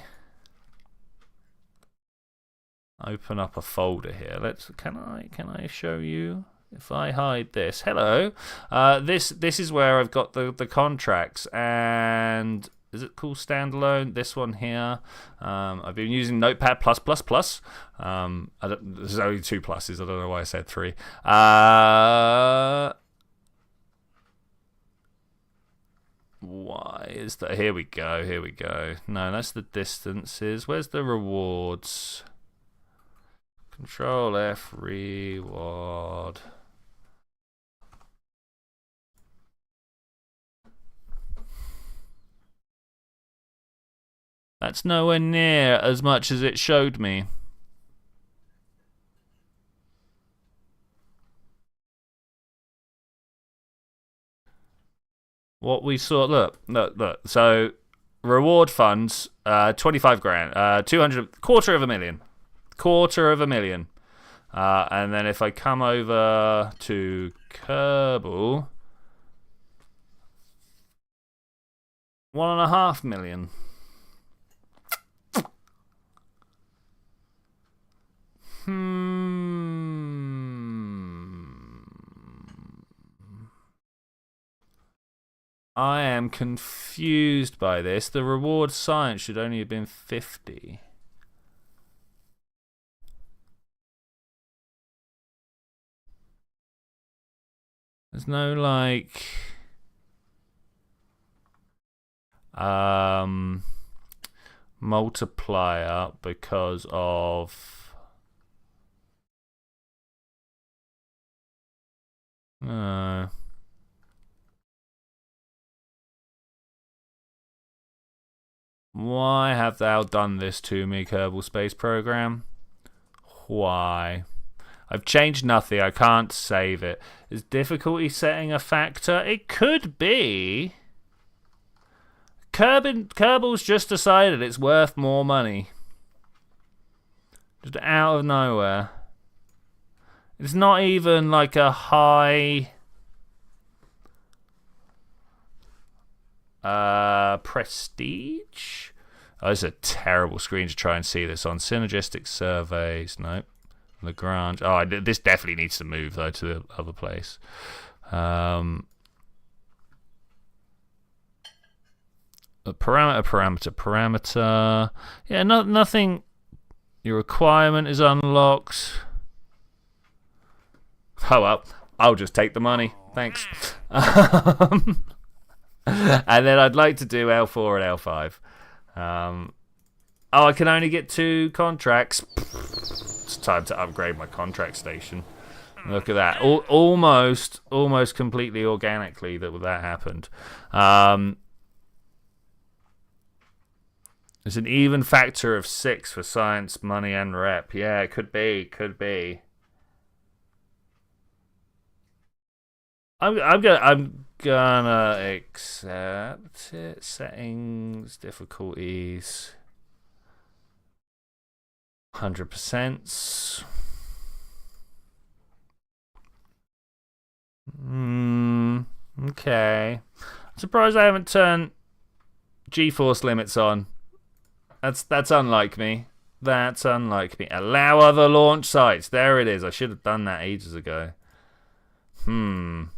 open up a folder here. Can I show you? If I hide this, hello. This is where I've got the contracts, and is it called standalone? This one here. I've been using Notepad+++. There's only 2 pluses. I don't know why I said 3. Why is that? Here we go. No, that's the distances. Where's the rewards? Control F, reward. That's nowhere near as much as it showed me. What we saw, look. So, reward funds, 25 grand, 200, quarter of a million. And then if I come over to Kerbal, 1.5 million. I am confused by this. The reward science should only have been 50. There's no, like... multiplier because of... Why have thou done this to me, Kerbal Space Program? Why? I've changed nothing. I can't save it. Is difficulty setting a factor? It could be. Kerbal's just decided it's worth more money. Just out of nowhere. It's not even like a high... prestige? Oh, this is a terrible screen to try and see this on. Synergistic surveys. Nope. Lagrange. Oh, this definitely needs to move, though, to the other place. Parameter. Yeah, nothing. Your requirement is unlocked. Oh, well. I'll just take the money. Thanks. And then I'd like to do L4 and L5. I can only get 2 contracts. It's time to upgrade my contract station. Look at that. Almost completely organically that happened. There's an even factor of 6 for science, money, and rep. Yeah, it could be. I'm gonna accept it. Settings, difficulties, 100%. Okay. I'm surprised I haven't turned G-force limits on. That's unlike me. That's unlike me. Allow other launch sites. There it is. I should have done that ages ago. I'm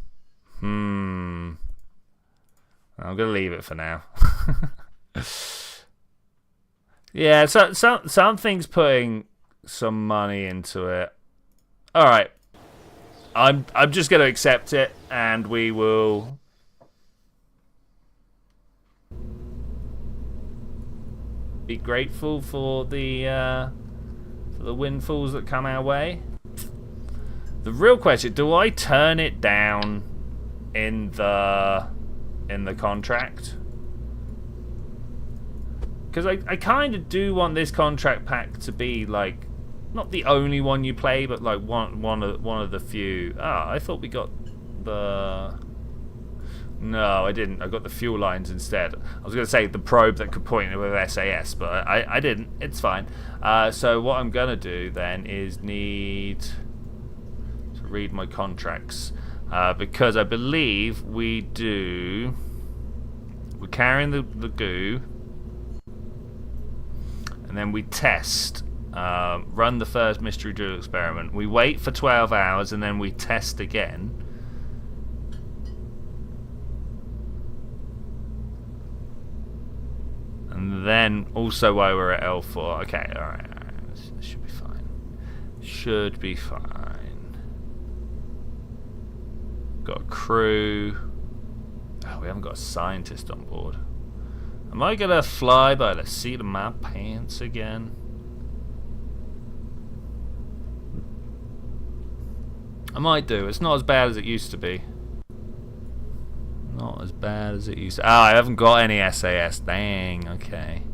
gonna leave it for now. Yeah, so something's putting some money into it. All right, I'm just gonna accept it, and we will. Be grateful for the windfalls that come our way. The real question: do I turn it down in the contract? Because I kind of do want this contract pack to be like not the only one you play, but like one of the few. Ah, I thought we got the. No, I didn't. I got the fuel lines instead. I was going to say the probe that could point with SAS, but I didn't. It's fine. So what I'm going to do then is need to read my contracts. Because I believe we're carrying the goo. And then we test. Run the first mystery drill experiment. We wait for 12 hours and then we test again. And then also while we're at L4. Okay, alright. This should be fine. Should be fine. Got a crew. Oh, we haven't got a scientist on board. Am I gonna fly by the seat of my pants again? I might do. It's not as bad as it used to be. Not as bad as it used to. Ah, I haven't got any SAS. Dang. Okay.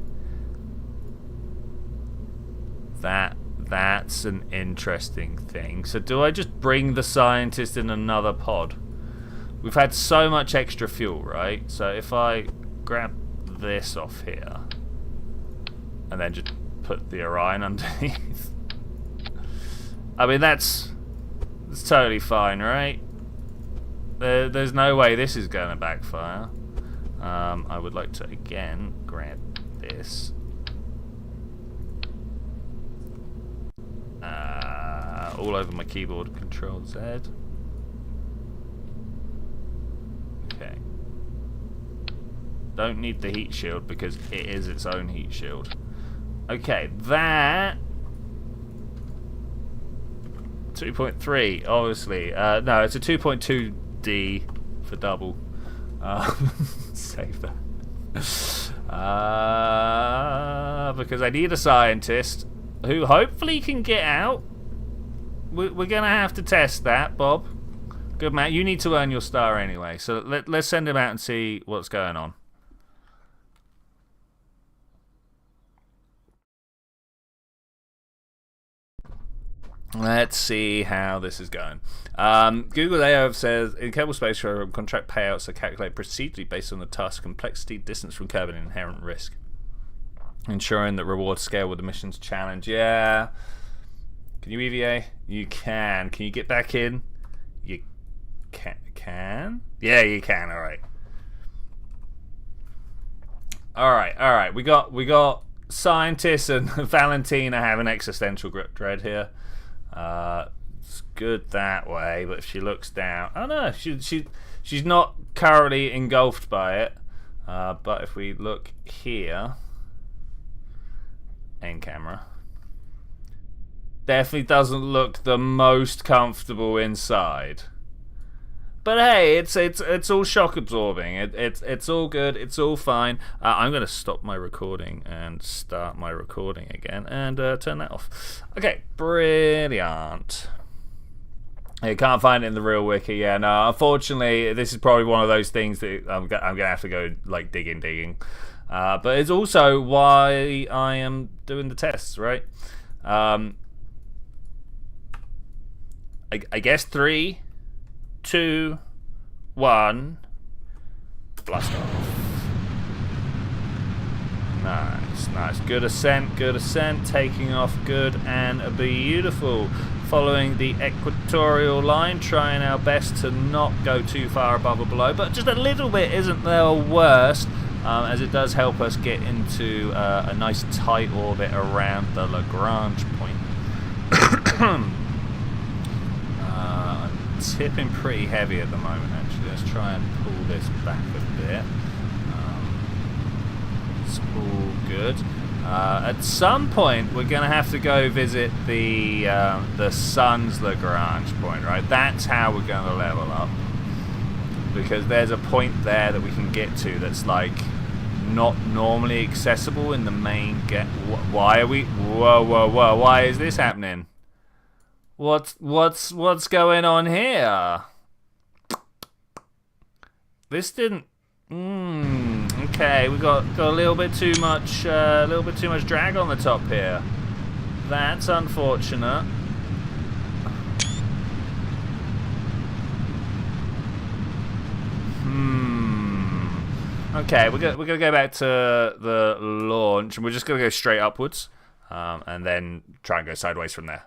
That's an interesting thing. So do I just bring the scientist in another pod? We've had so much extra fuel, right? So if I grab this off here and then just put the Orion underneath. I mean, that's totally fine, right? There's no way this is going to backfire. I would like to again grab this. All over my keyboard, Control Z. Okay. Don't need the heat shield because it is its own heat shield. Okay, that 2.3, obviously. No, it's a 2.2D for double. Save that. Because I need a scientist who hopefully can get out. We're going to have to test that, Bob. Good man. You need to earn your star anyway. So let's send him out and see what's going on. Let's see how this is going. Google AO says, in Kerbal Space Program, contract payouts are calculated procedurally based on the task complexity, distance from Kerbin, and inherent risk, ensuring that rewards scale with the mission's challenge. Yeah. Can you EVA? You can. Can you get back in? You can? Yeah, you can. All right. All right. We got scientists and Valentina having existential dread here. It's good that way, but if she looks down, oh no, she's not currently engulfed by it. But if we look here, in camera, definitely doesn't look the most comfortable inside. But hey, it's all shock absorbing. It's all good. It's all fine. I'm gonna stop my recording and start my recording again and turn that off. Okay, brilliant. You can't find it in the real wiki. Yeah, no. Unfortunately, this is probably one of those things that I'm gonna have to go like digging. But it's also why I am doing the tests, right? I guess 3, 2, 1. blast off. Nice, nice. Good ascent, taking off good and beautiful. Following the equatorial line, trying our best to not go too far above or below, but just a little bit isn't the worst, as it does help us get into a nice tight orbit around the Lagrange point. I'm tipping pretty heavy at the moment, actually. Let's try and pull this back a bit. It's all good. At some point, we're going to have to go visit the sun's Lagrange point, right? That's how we're going to level up. Because there's a point there that we can get to that's like not normally accessible in the main get. Why are we? Whoa, whoa, whoa! Why is this happening? What's going on here? This didn't. Okay, we got a little bit too much drag on the top here. That's unfortunate. Okay, we're gonna go back to the launch, and we're just gonna go straight upwards, and then try and go sideways from there.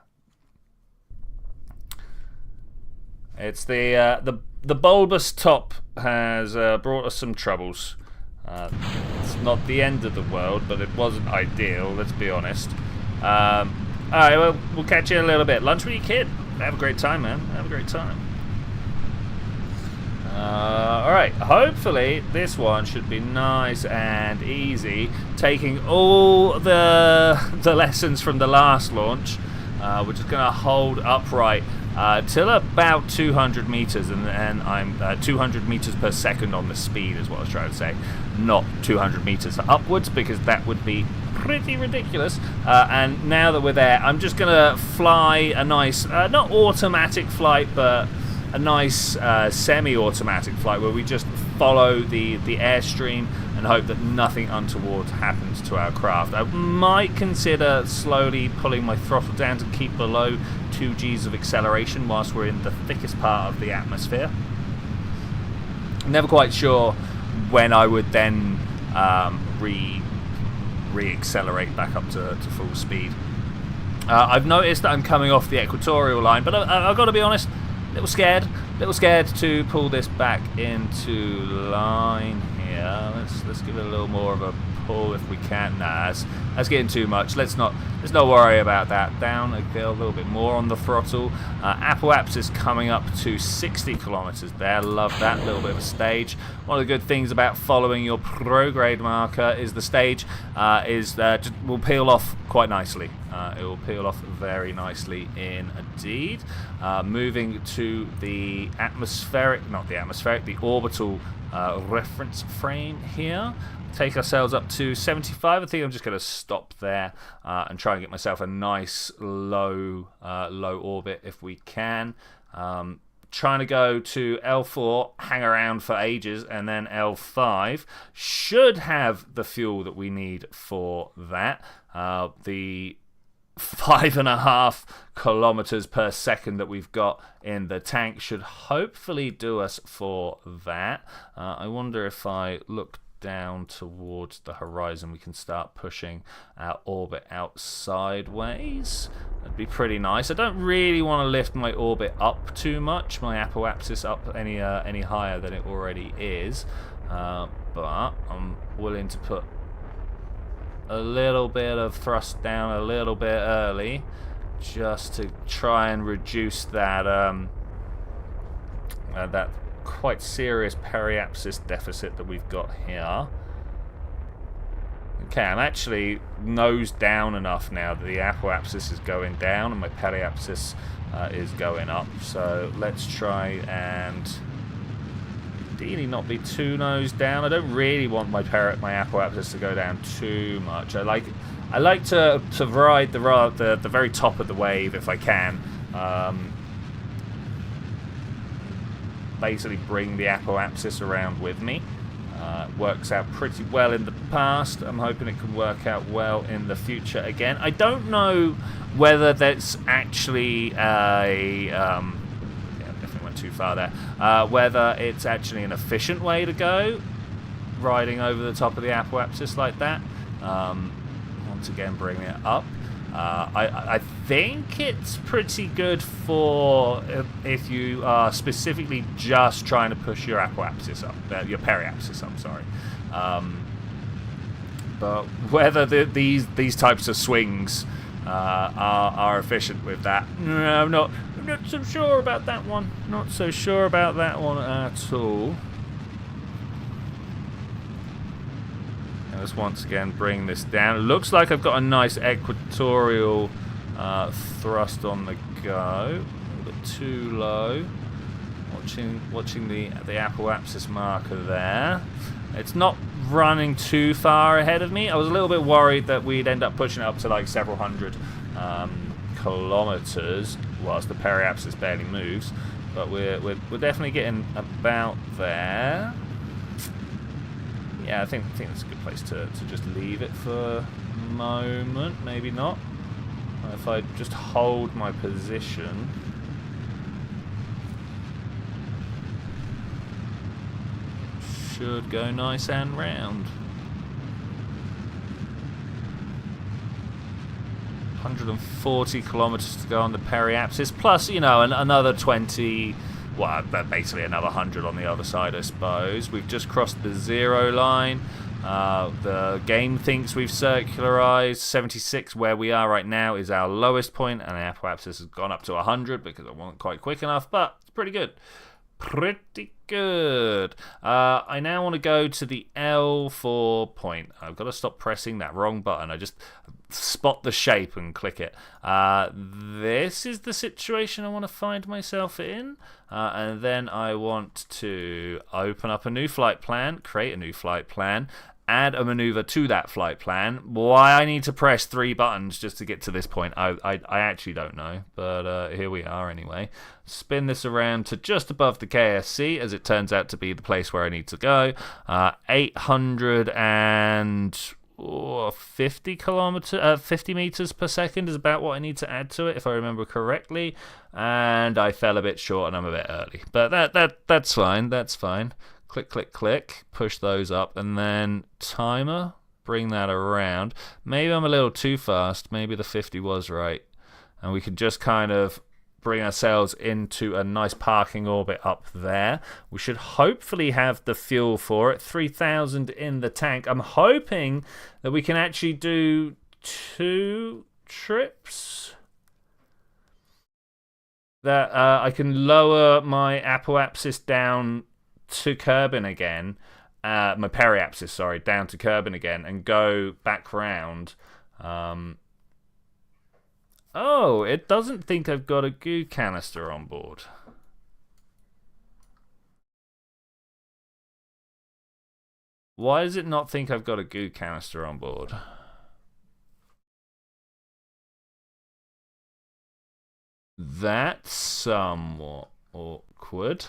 It's the bulbous top has brought us some troubles. It's not the end of the world, but it wasn't ideal, let's be honest. Alright, well, we'll catch you in a little bit. Lunch with your kid. Have a great time, man. Have a great time. Alright, hopefully this one should be nice and easy. Taking all the lessons from the last launch, we're just going to hold upright till about 200 meters, and I'm 200 meters per second on the speed is what I was trying to say. Not 200 meters upwards, because that would be pretty ridiculous. And now that we're there, I'm just going to fly a nice, not automatic flight, but a nice semi-automatic flight where we just follow the airstream and hope that nothing untoward happens to our craft. I might consider slowly pulling my throttle down to keep below 2 Gs of acceleration whilst we're in the thickest part of the atmosphere. I'm never quite sure when I would then re-accelerate back up to full speed. I've noticed that I'm coming off the equatorial line, but I've got to be honest, little scared to pull this back into line here. Let's give it a little more of a pull if we can. Nah, that's getting too much. Let's not worry about that. Down a little bit more on the throttle. Apoapsis coming up to 60 kilometers there. Love that little bit of a stage. One of the good things about following your prograde marker is the stage will peel off quite nicely. It will peel off very nicely indeed. Moving to the the orbital reference frame here. Take ourselves up to 75. I think I'm just going to stop there and try and get myself a nice low orbit if we can. Trying to go to L4, hang around for ages, and then L5 should have the fuel that we need for that. The 5.5 kilometers per second that we've got in the tank should hopefully do us for that. I wonder if I look down towards the horizon, we can start pushing our orbit out sideways. That'd be pretty nice. I don't really want to lift my orbit up too much, my apoapsis up any higher than it already is, but I'm willing to put a little bit of thrust down a little bit early, just to try and reduce that that quite serious periapsis deficit that we've got here. Okay, I'm actually nose down enough now that the apoapsis is going down and my periapsis is going up. So let's try and ideally not be too nose down. I don't really want my apoapsis to go down too much. I like to ride the very top of the wave if I can. Basically bring the apoapsis around with me. Works out pretty well in the past. I'm hoping it can work out well in the future again. I don't know whether that's actually a definitely went too far there. Whether it's actually an efficient way to go. riding over the top of the apoapsis like that. Once again, bring it up. I think it's pretty good for if you are specifically just trying to push your apoapsis up, your periapsis up, sorry. But whether these types of swings are efficient with that, I'm not so sure about that one. Not so sure about that one at all. Let's once again bring this down. It looks like I've got a nice equatorial thrust on the go. A little bit too low. Watching the apoapsis marker there. It's not running too far ahead of me. I was a little bit worried that we'd end up pushing it up to like several hundred kilometers whilst the periapsis barely moves. But we're definitely getting about there. Yeah, I think that's a good place to just leave it for a moment. Maybe not. If I just hold my position. Should go nice and round. 140 kilometers to go on the periapsis, plus, you know, another 20... Well, basically another 100 on the other side, I suppose. We've just crossed the 0 line. The game thinks we've circularized. 76, where we are right now, is our lowest point, and the apoapsis has gone up to 100 because I wasn't quite quick enough, but it's pretty good. Pretty good. I now want to go to the L4 point. I've got to stop pressing that wrong button. I just spot the shape and click it. This is the situation I want to find myself in. And then I want to open up a new flight plan, create a new flight plan, add a maneuver to that flight plan. Why I need to press 3 buttons just to get to this point, I actually don't know, but here we are anyway. Spin this around to just above the KSC, as it turns out to be the place where I need to go. 50 meters per second is about what I need to add to it, if I remember correctly. And I fell a bit short and I'm a bit early, but that's fine. That's fine. Click, click, click, push those up, and then timer, bring that around. Maybe I'm a little too fast. Maybe the 50 was right. And we can just kind of bring ourselves into a nice parking orbit up there. We should hopefully have the fuel for it. 3,000 in the tank. I'm hoping that we can actually do 2 trips. That I can lower my apoapsis down to Kerbin again, my periapsis, sorry, down to Kerbin again, and go back round. Oh, it doesn't think I've got a goo canister on board. Why does it not think I've got a goo canister on board? That's somewhat awkward.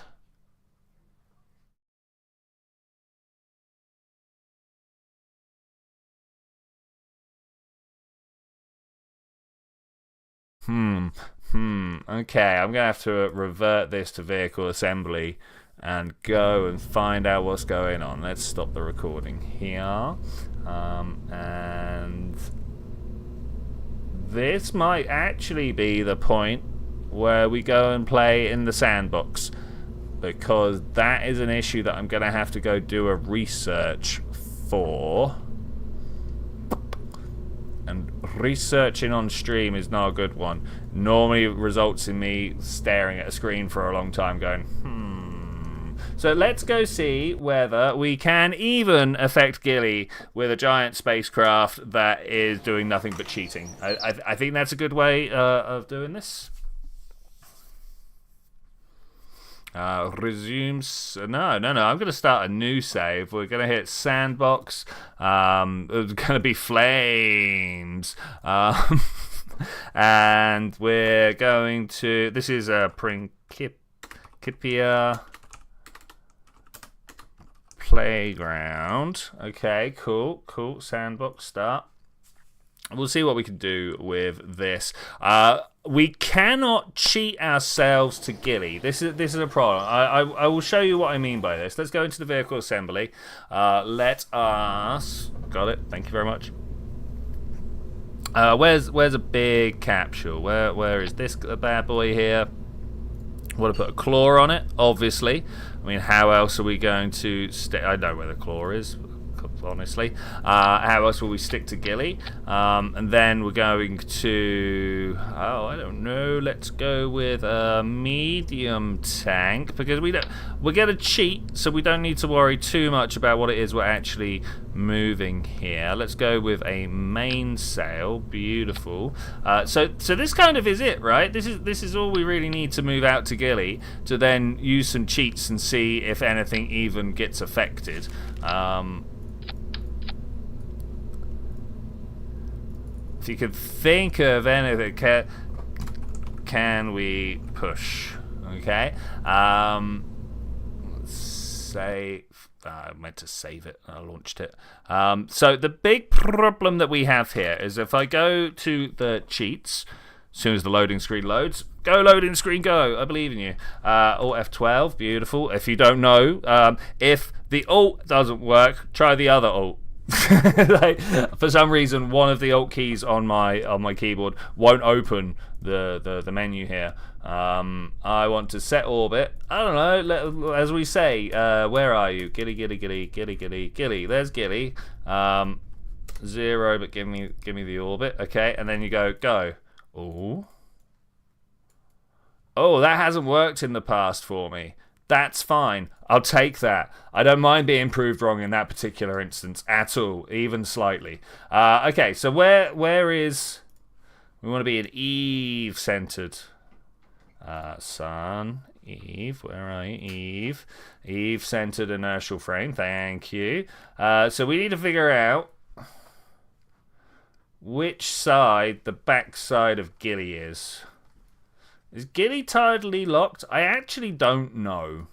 Okay, I'm gonna have to revert this to vehicle assembly and go and find out what's going on. Let's stop the recording here. And this might actually be the point where we go and play in the sandbox, because that is an issue that I'm gonna have to go do a research for. And researching on stream is not a good one. Normally it results in me staring at a screen for a long time going, So let's go see whether we can even affect Gilly with a giant spacecraft that is doing nothing but cheating. I think that's a good way of doing this. Resumes. No. I'm going to start a new save. We're going to hit sandbox. It's going to be flames. And we're going to. This is a Principia playground. Okay, cool. Sandbox start. We'll see what we can do with this. we cannot cheat ourselves to Gilly. This is a problem. I will show you what I mean by this. Let's go into the vehicle assembly. Let us... Got it. Thank you very much. Where's a big capsule? Where is this bad boy here? Want to put a claw on it? Obviously. I mean, how else are we going to stick? I know where the claw is, honestly. How else will we stick to Gilly? And then we're going to... Oh, I don't know. Let's go with a medium tank, because we're going to cheat, so we don't need to worry too much about what it is we're actually moving here. Let's go with a mainsail. Beautiful. So this kind of is it, right? This is all we really need to move out to Gilly, to then use some cheats and see if anything even gets affected. If you could think of anything, can we push? Okay. Save. I meant to save it. I launched it. So the big problem that we have here is if I go to the cheats, as soon as the loading screen loads, go loading screen, go. I believe in you. Alt F12, beautiful. If you don't know, if the Alt doesn't work, try the other Alt. Like, for some reason, one of the Alt keys on my keyboard won't open the menu here. I want to set orbit. I don't know. As we say, where are you? Gilly, Gilly, Gilly, Gilly, Gilly, Gilly. There's Gilly. 0, but give me the orbit. Okay, and then you go. Oh, that hasn't worked in the past for me. That's fine. I'll take that. I don't mind being proved wrong in that particular instance at all, even slightly. Okay, so where is... We want to be an Eve-centered. Sun, Eve, where are you? Eve. Eve-centered inertial frame, thank you. So we need to figure out which side the back side of Gilly is. Is Gilly tidally locked? I actually don't know.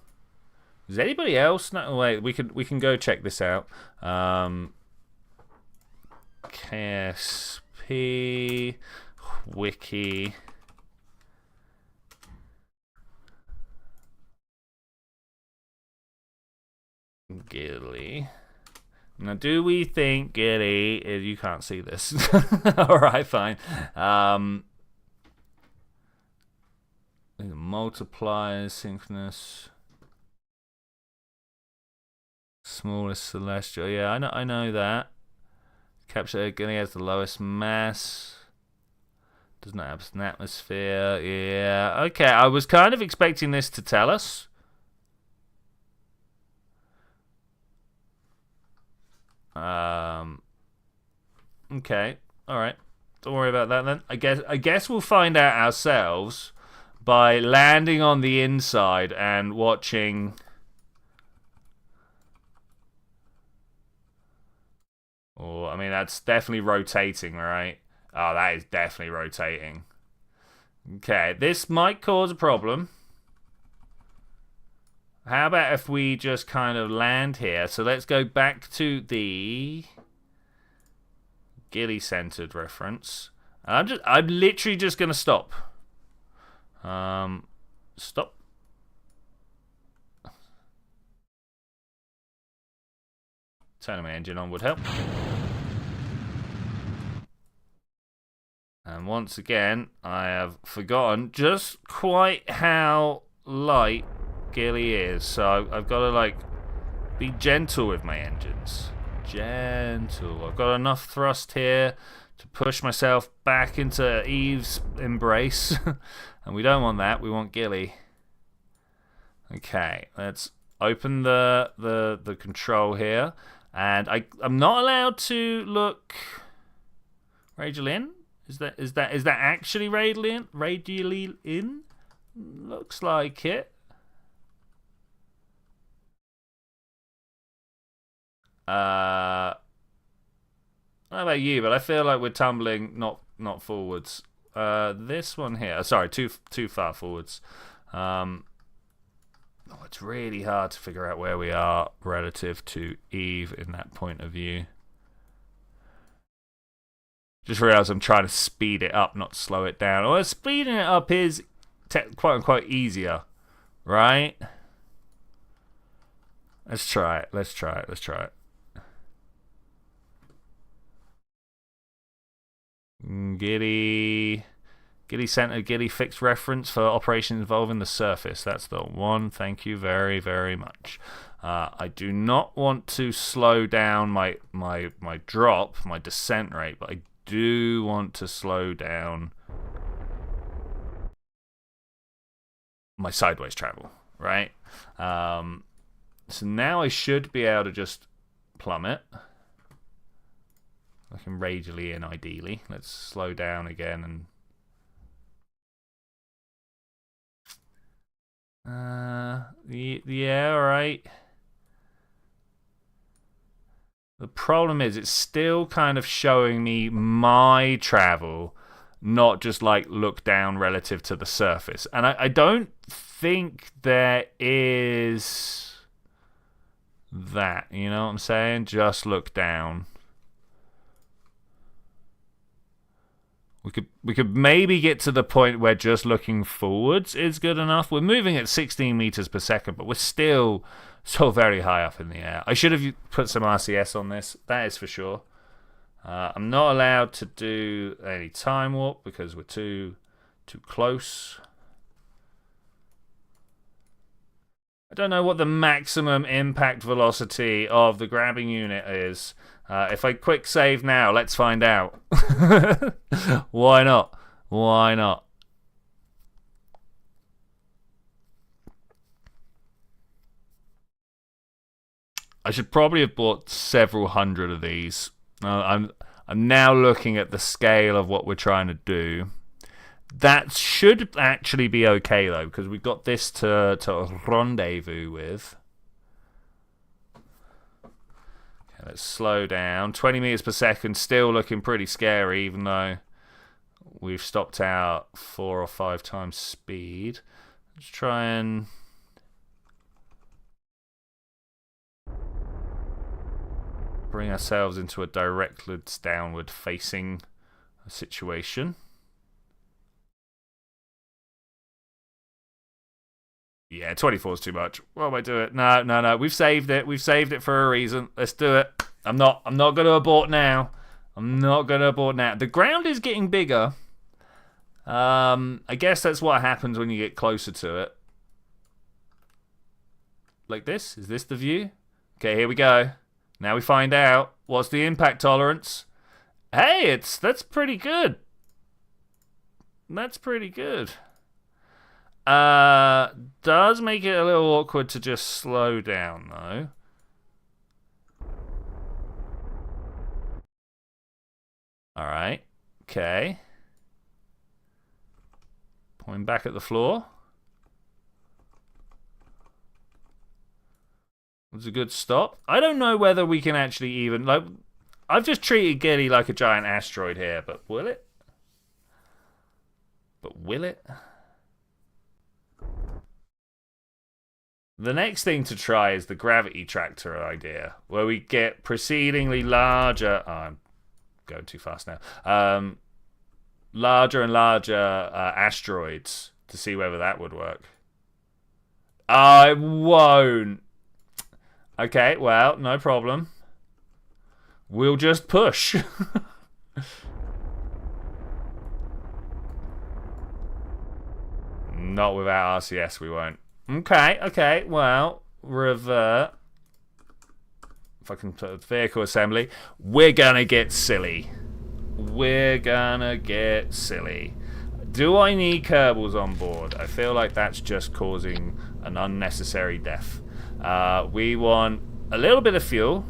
Does anybody else know? Wait, we can go check this out. KSP wiki. Gilly. Now, do we think Gilly is... You can't see this. Alright, fine. Multipliers, synchronous, smallest celestial. Yeah, I know that. Capture Gilly has the lowest mass. Does not have an atmosphere. Yeah, okay. I was kind of expecting this to tell us. Okay. All right. Don't worry about that then. I guess we'll find out ourselves by landing on the inside and watching. Oh, I mean, that's definitely rotating, right? Oh, that is definitely rotating. Okay, this might cause a problem. How about if we just kind of land here? So let's go back to the Gilly-centered reference. I'm literally just going to stop. Stop. Turning my engine on would help. And once again, I have forgotten just quite how light Gilly is. So I've got to, like, be gentle with my engines. Gentle. I've got enough thrust here to push myself back into Eve's embrace. And we don't want that. We want Gilly. Okay, let's open the control here. And I'm not allowed to look radially in. Is that actually radially in? Looks like it. I don't know about you, but I feel like we're tumbling not forwards. This one here. Sorry, too far forwards. It's really hard to figure out where we are relative to Eve in that point of view. Just realised I'm trying to speed it up, not slow it down. Or speeding it up is quote unquote easier, right? Let's try it. Let's try it. Let's try it. Giddy center, Giddy fixed reference for operations involving the surface. That's the one. Thank you very, very much. I do not want to slow down my drop, my descent rate, but I do want to slow down my sideways travel, right? So now I should be able to just plummet. I can radially in, ideally. Let's slow down again and... yeah, alright. The problem is it's still kind of showing me my travel, not just like look down relative to the surface. And I don't think there is that, you know what I'm saying? Just look down. We could maybe get to the point where just looking forwards is good enough. We're moving at 16 meters per second, but we're still so very high up in the air. I should have put some RCS on this, that is for sure. I'm not allowed to do any time warp because we're too close. I don't know what the maximum impact velocity of the grabbing unit is. If I quick save now, let's find out. Why not? Why not? I should probably have bought several hundred of these. I'm now looking at the scale of what we're trying to do. That should actually be okay though, because we've got this to rendezvous with. Okay, let's slow down. 20 meters per second, still looking pretty scary, even though we've stopped out 4 or 5 times speed. Let's try and bring ourselves into a directly downward facing situation. Yeah, 24 is too much. What am I doing? No. We've saved it. We've saved it for a reason. Let's do it. I'm not going to abort now. I'm not going to abort now. The ground is getting bigger. I guess that's what happens when you get closer to it. Like this? Is this the view? Okay, here we go. Now we find out. What's the impact tolerance? Hey, that's pretty good. That's pretty good. Does make it a little awkward to just slow down, though. Alright. Okay. Pointing back at the floor. It's a good stop. I don't know whether we can actually even... like, I've just treated Giddy like a giant asteroid here, but will it? But will it? The next thing to try is the gravity tractor idea, where we get proceedingly larger... oh, I'm going too fast now. Larger and larger asteroids to see whether that would work. I won't. Okay, well, no problem. We'll just push. Not without RCS, we won't. Okay, well, revert. If I can put vehicle assembly. We're gonna get silly. We're gonna get silly. Do I need Kerbals on board? I feel like that's just causing an unnecessary death. We want a little bit of fuel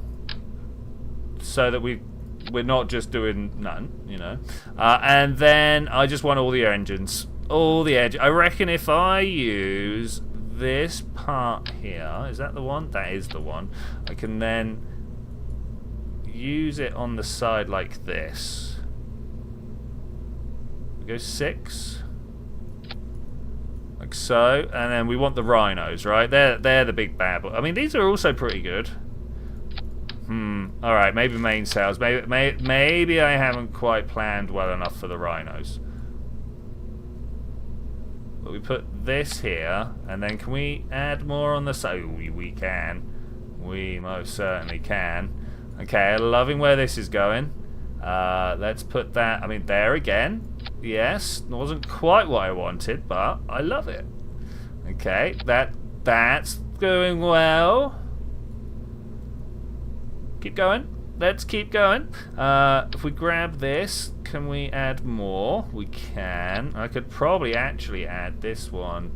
so that we're not just doing none, you know. And then I just want all the engines. All the engines. I reckon if I use this part here, is that the one? That is the one. I can then use it on the side like this. Go 6. Like so. And then we want the rhinos, right? They're the big bad boys. I mean, these are also pretty good. Alright, maybe main cells. Maybe I haven't quite planned well enough for the rhinos. But we put this here, and then can we add more on the side? Oh, we can. We most certainly can. Okay, loving where this is going. Let's put that, I mean, there again. Yes, wasn't quite what I wanted, but I love it. Okay, that's going well. Keep going. Let's keep going. If we grab this, can we add more? We can. I could probably actually add this one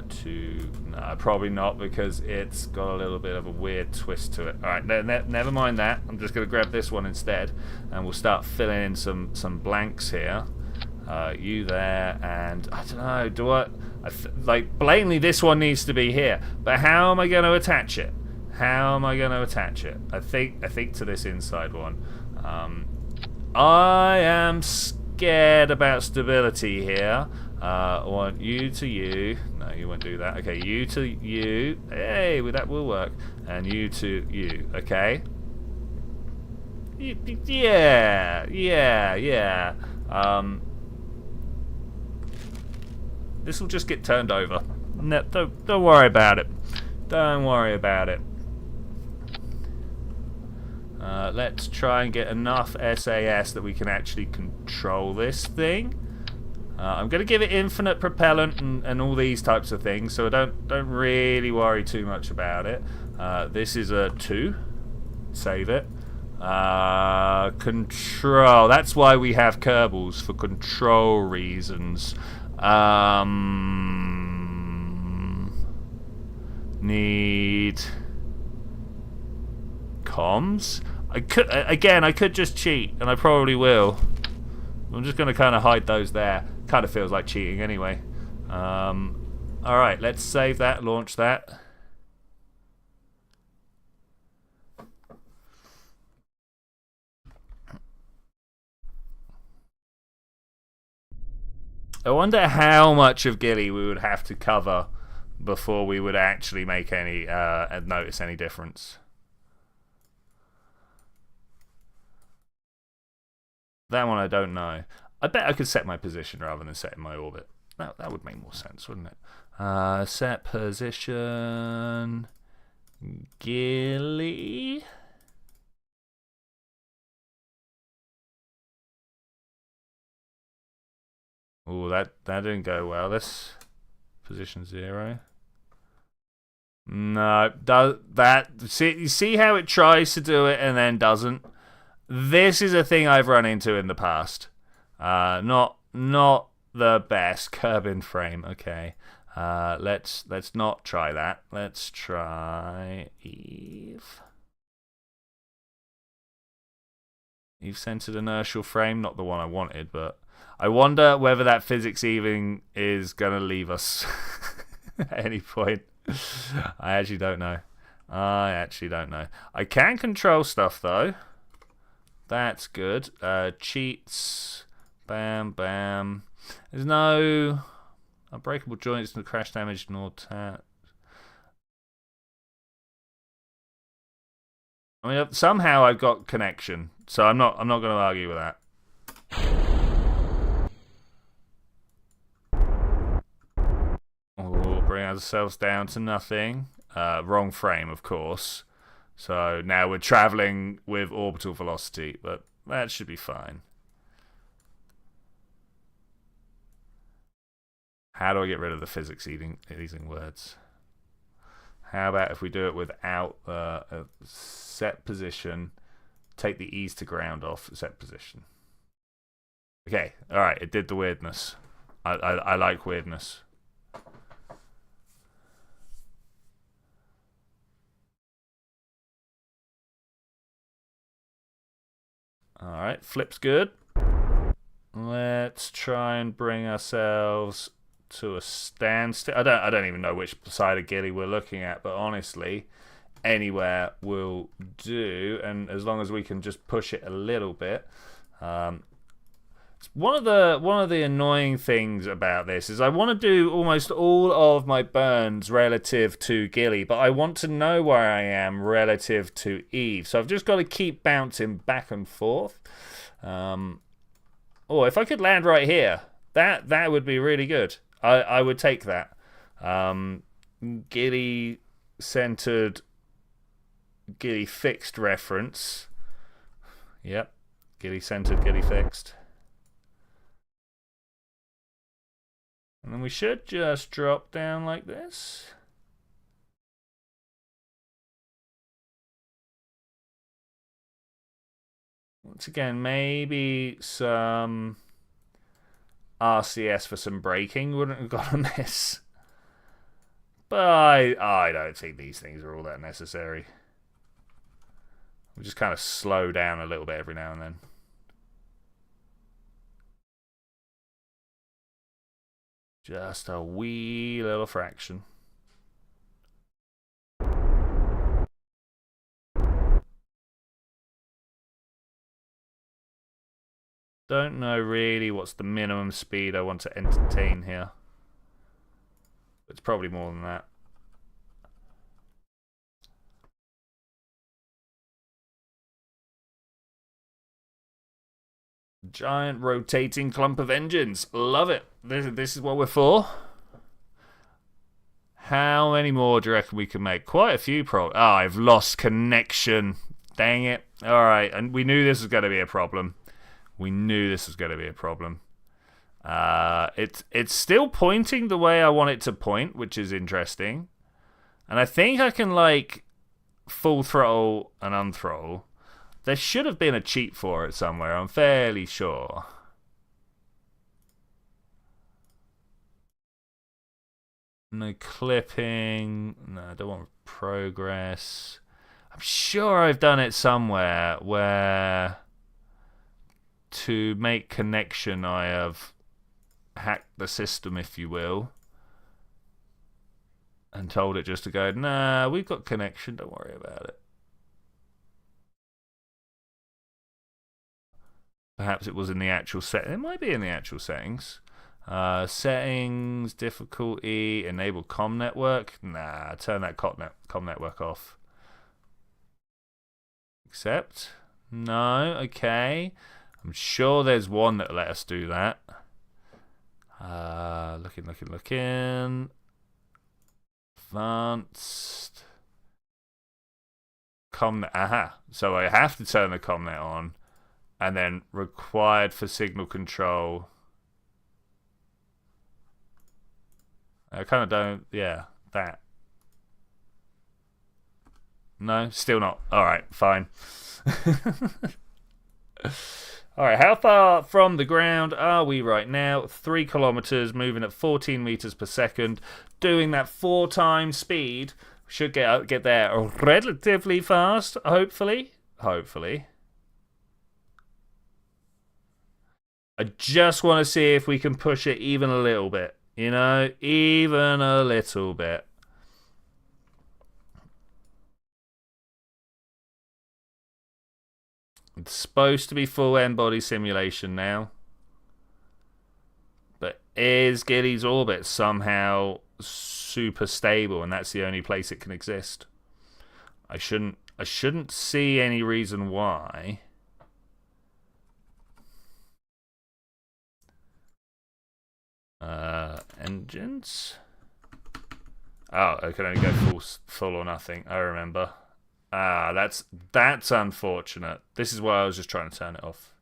to... No, probably not, because it's got a little bit of a weird twist to it. Alright, never mind that. I'm just going to grab this one instead, and we'll start filling in some blanks here. You there, and I don't know, like, blatantly this one needs to be here, but how am I going to attach it? How am I going to attach it? I think to this inside one. I am scared about stability here. I want you to you. No, you won't do that. Okay, you to you. Hey, well, that will work. And you to you. Okay. Yeah. This will just get turned over. No, don't worry about it. Don't worry about it. Let's try and get enough SAS that we can actually control this thing. I'm going to give it infinite propellant and all these types of things, so don't really worry too much about it. This is a 2. Save it. Control. That's why we have Kerbals, for control reasons. Need comms. I could just cheat, and I probably will. I'm just going to kind of hide those there. Kind of feels like cheating anyway. Alright, let's save that, launch that. I wonder how much of Gilly we would have to cover before we would actually make any notice any difference. That one I don't know. I bet I could set my position rather than setting my orbit. That would make more sense, wouldn't it? Set position. Gilly. Oh, that didn't go well. Let's position 0. No, you see how it tries to do it and then doesn't? This is a thing I've run into in the past. Not the best. Kerbin frame. Okay. Let's not try that. Let's try Eve. Eve centered inertial frame, not the one I wanted, but I wonder whether that physics even is gonna leave us at any point. I actually don't know. I can control stuff though. That's good. Cheats. Bam, bam. There's no unbreakable joints, no crash damage, nor tap. I mean, somehow I've got connection, so I'm not going to argue with that. Oh, bring ourselves down to nothing. Wrong frame, of course. So now we're traveling with orbital velocity, but that should be fine. How do I get rid of the physics eating words? How about if we do it without a set position, take the ease to ground off set position. Okay, alright, it did the weirdness. I like weirdness. Alright, flip's good. Let's try and bring ourselves to a standstill. I don't even know which side of Gilly we're looking at, but honestly, anywhere will do, and as long as we can just push it a little bit. One of the annoying things about this is I want to do almost all of my burns relative to Gilly, but I want to know where I am relative to Eve. So I've just got to keep bouncing back and forth. Oh, if I could land right here, that would be really good. I would take that. Gilly centered, Gilly fixed reference. Yep, Gilly centered, Gilly fixed. And then we should just drop down like this. Once again, maybe some RCS for some braking wouldn't have got a miss. But I don't think these things are all that necessary. We just kind of slow down a little bit every now and then. Just a wee little fraction. Don't know really what's the minimum speed I want to entertain here. It's probably more than that. Giant rotating clump of engines. Love it. This is what we're for. How many more do you reckon we can make? Quite a few, probably. Oh, I've lost connection. Dang it. Alright, and we knew this was going to be a problem. It's still pointing the way I want it to point, which is interesting. And I think I can, like, full throttle and unthrottle. There should have been a cheat for it somewhere, I'm fairly sure. No clipping. No, I don't want progress. I'm sure I've done it somewhere where to make connection I have hacked the system, if you will, and told it just to go, nah, we've got connection, don't worry about it. Perhaps it was in the actual set. It might be in the actual settings. Settings, difficulty, enable comm network. Nah, turn that comm network off. Accept. No, okay. I'm sure there's one that let us do that. Looking. Advanced. Commnet. Aha. So I have to turn the commnet on. And then required for signal control. I kind of don't. Yeah, that. No, still not. Alright, fine. Alright, how far from the ground are we right now? 3 kilometers, moving at 14 meters per second. Doing that 4 times speed. Should get there relatively fast, hopefully. I just want to see if we can push it even a little bit. You know, even a little bit. It's supposed to be full end body simulation now. But is Gilly's orbit somehow super stable and that's the only place it can exist? I shouldn't see any reason why. Engines. Oh, I can only go full or nothing. I remember. Ah, that's unfortunate. This is why I was just trying to turn it off.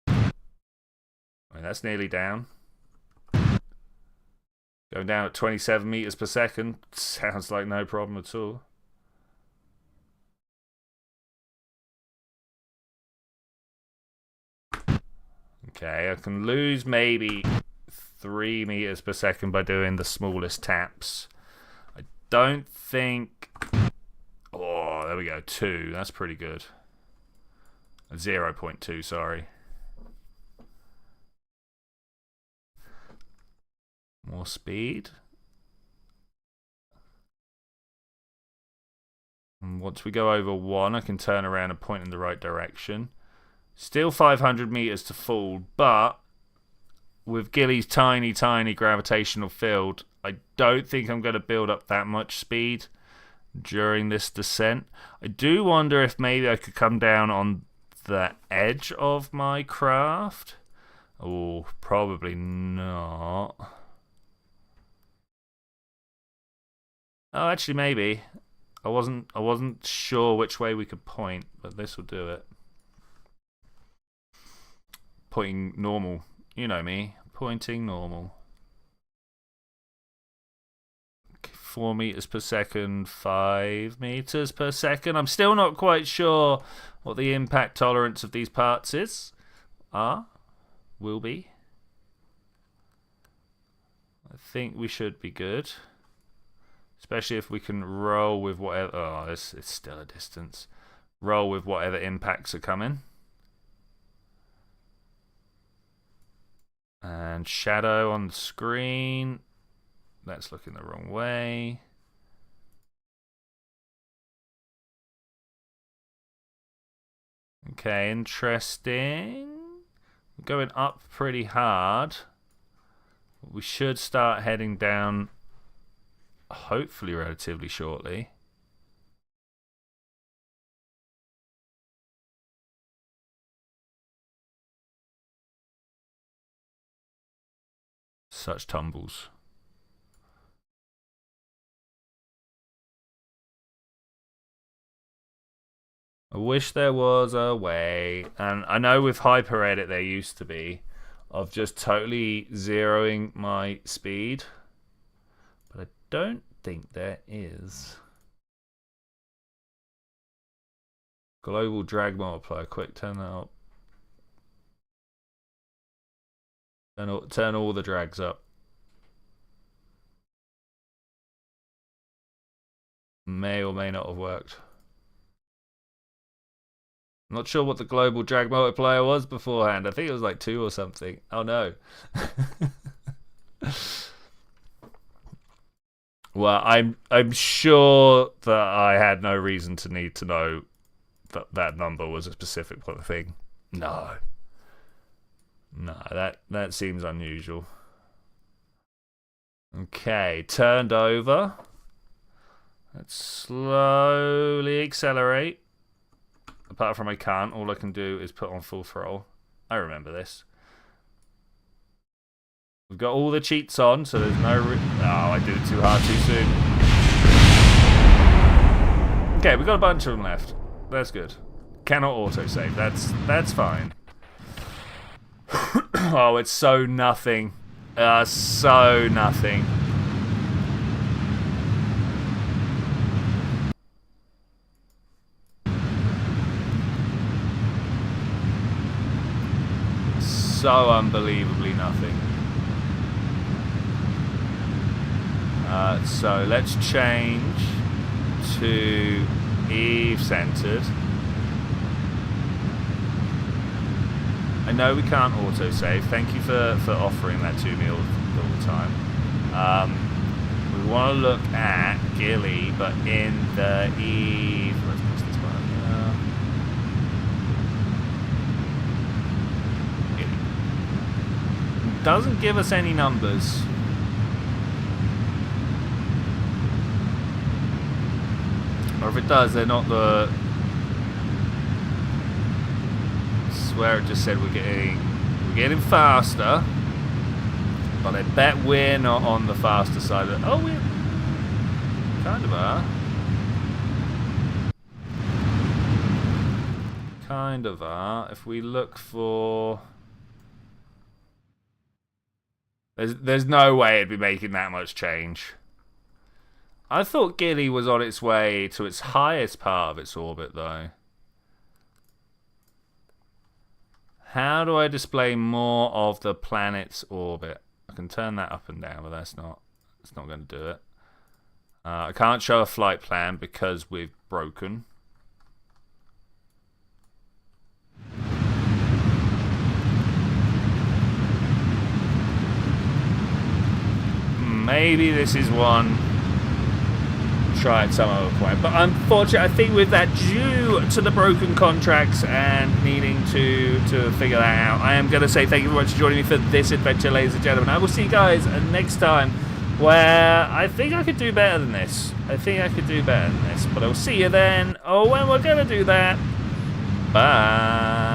I mean, that's nearly down. Going down at 27 meters per second. Sounds like no problem at all. Okay, I can lose maybe 3 meters per second by doing the smallest taps. I don't think... Oh, there we go. 2. That's pretty good. 0.2, sorry. More speed. And once we go over 1, I can turn around and point in the right direction. Still 500 meters to fall, but with Gilly's tiny, tiny gravitational field, I don't think I'm going to build up that much speed during this descent. I do wonder if maybe I could come down on the edge of my craft. Oh, probably not. Oh, actually, maybe. I wasn't sure which way we could point, but this will do it. Pointing normal. You know me. Pointing normal. 4 meters per second, 5 meters per second. I'm still not quite sure what the impact tolerance of these parts will be. I think we should be good. Especially if we can roll with whatever... Oh, it's still a distance. Roll with whatever impacts are coming. And shadow on the screen. That's looking the wrong way. Okay, interesting. We're going up pretty hard. We should start heading down, hopefully relatively shortly. Such tumbles. I wish there was a way, and I know with Hyper Edit there used to be, of just totally zeroing my speed, but I don't think there is. Global drag multiplier, quick, turn that up. Turn all the drags up. May or may not have worked. I'm not sure what the global drag multiplier was beforehand. I think it was like 2 or something. Oh no. Well, I'm sure that I had no reason to need to know that that number was a specific thing. No. No, that seems unusual. Okay, turned over. Let's slowly accelerate. Apart from I can't, all I can do is put on full throttle. I remember this. We've got all the cheats on, so there's no... Oh, I did it too hard too soon. Okay, we've got a bunch of them left. That's good. Cannot autosave. That's fine. Oh, it's so nothing. So nothing. So unbelievably nothing. So let's change to Eve-centered. I know we can't autosave. Thank you for offering that to me all the time. We want to look at Gilly, but in the Eve... Let's push this one here. It doesn't give us any numbers. Or if it does, they're not the... I swear it just said we're getting faster, but I bet we're not on the faster side of it. Oh, we kind of are. Kind of are. If we look for... There's no way it'd be making that much change. I thought Gilly was on its way to its highest part of its orbit, though. How do I display more of the planet's orbit? I can turn that up and down, but that's not going to do it. I can't show a flight plan because we've broken. Maybe this is one try at some other point. But unfortunately, I think with that, due to the broken contracts and needing to figure that out, I am going to say thank you very much for joining me for this adventure, ladies and gentlemen. I will see you guys next time, where I think I could do better than this. But I will see you then. Oh, when we're going to do that. Bye.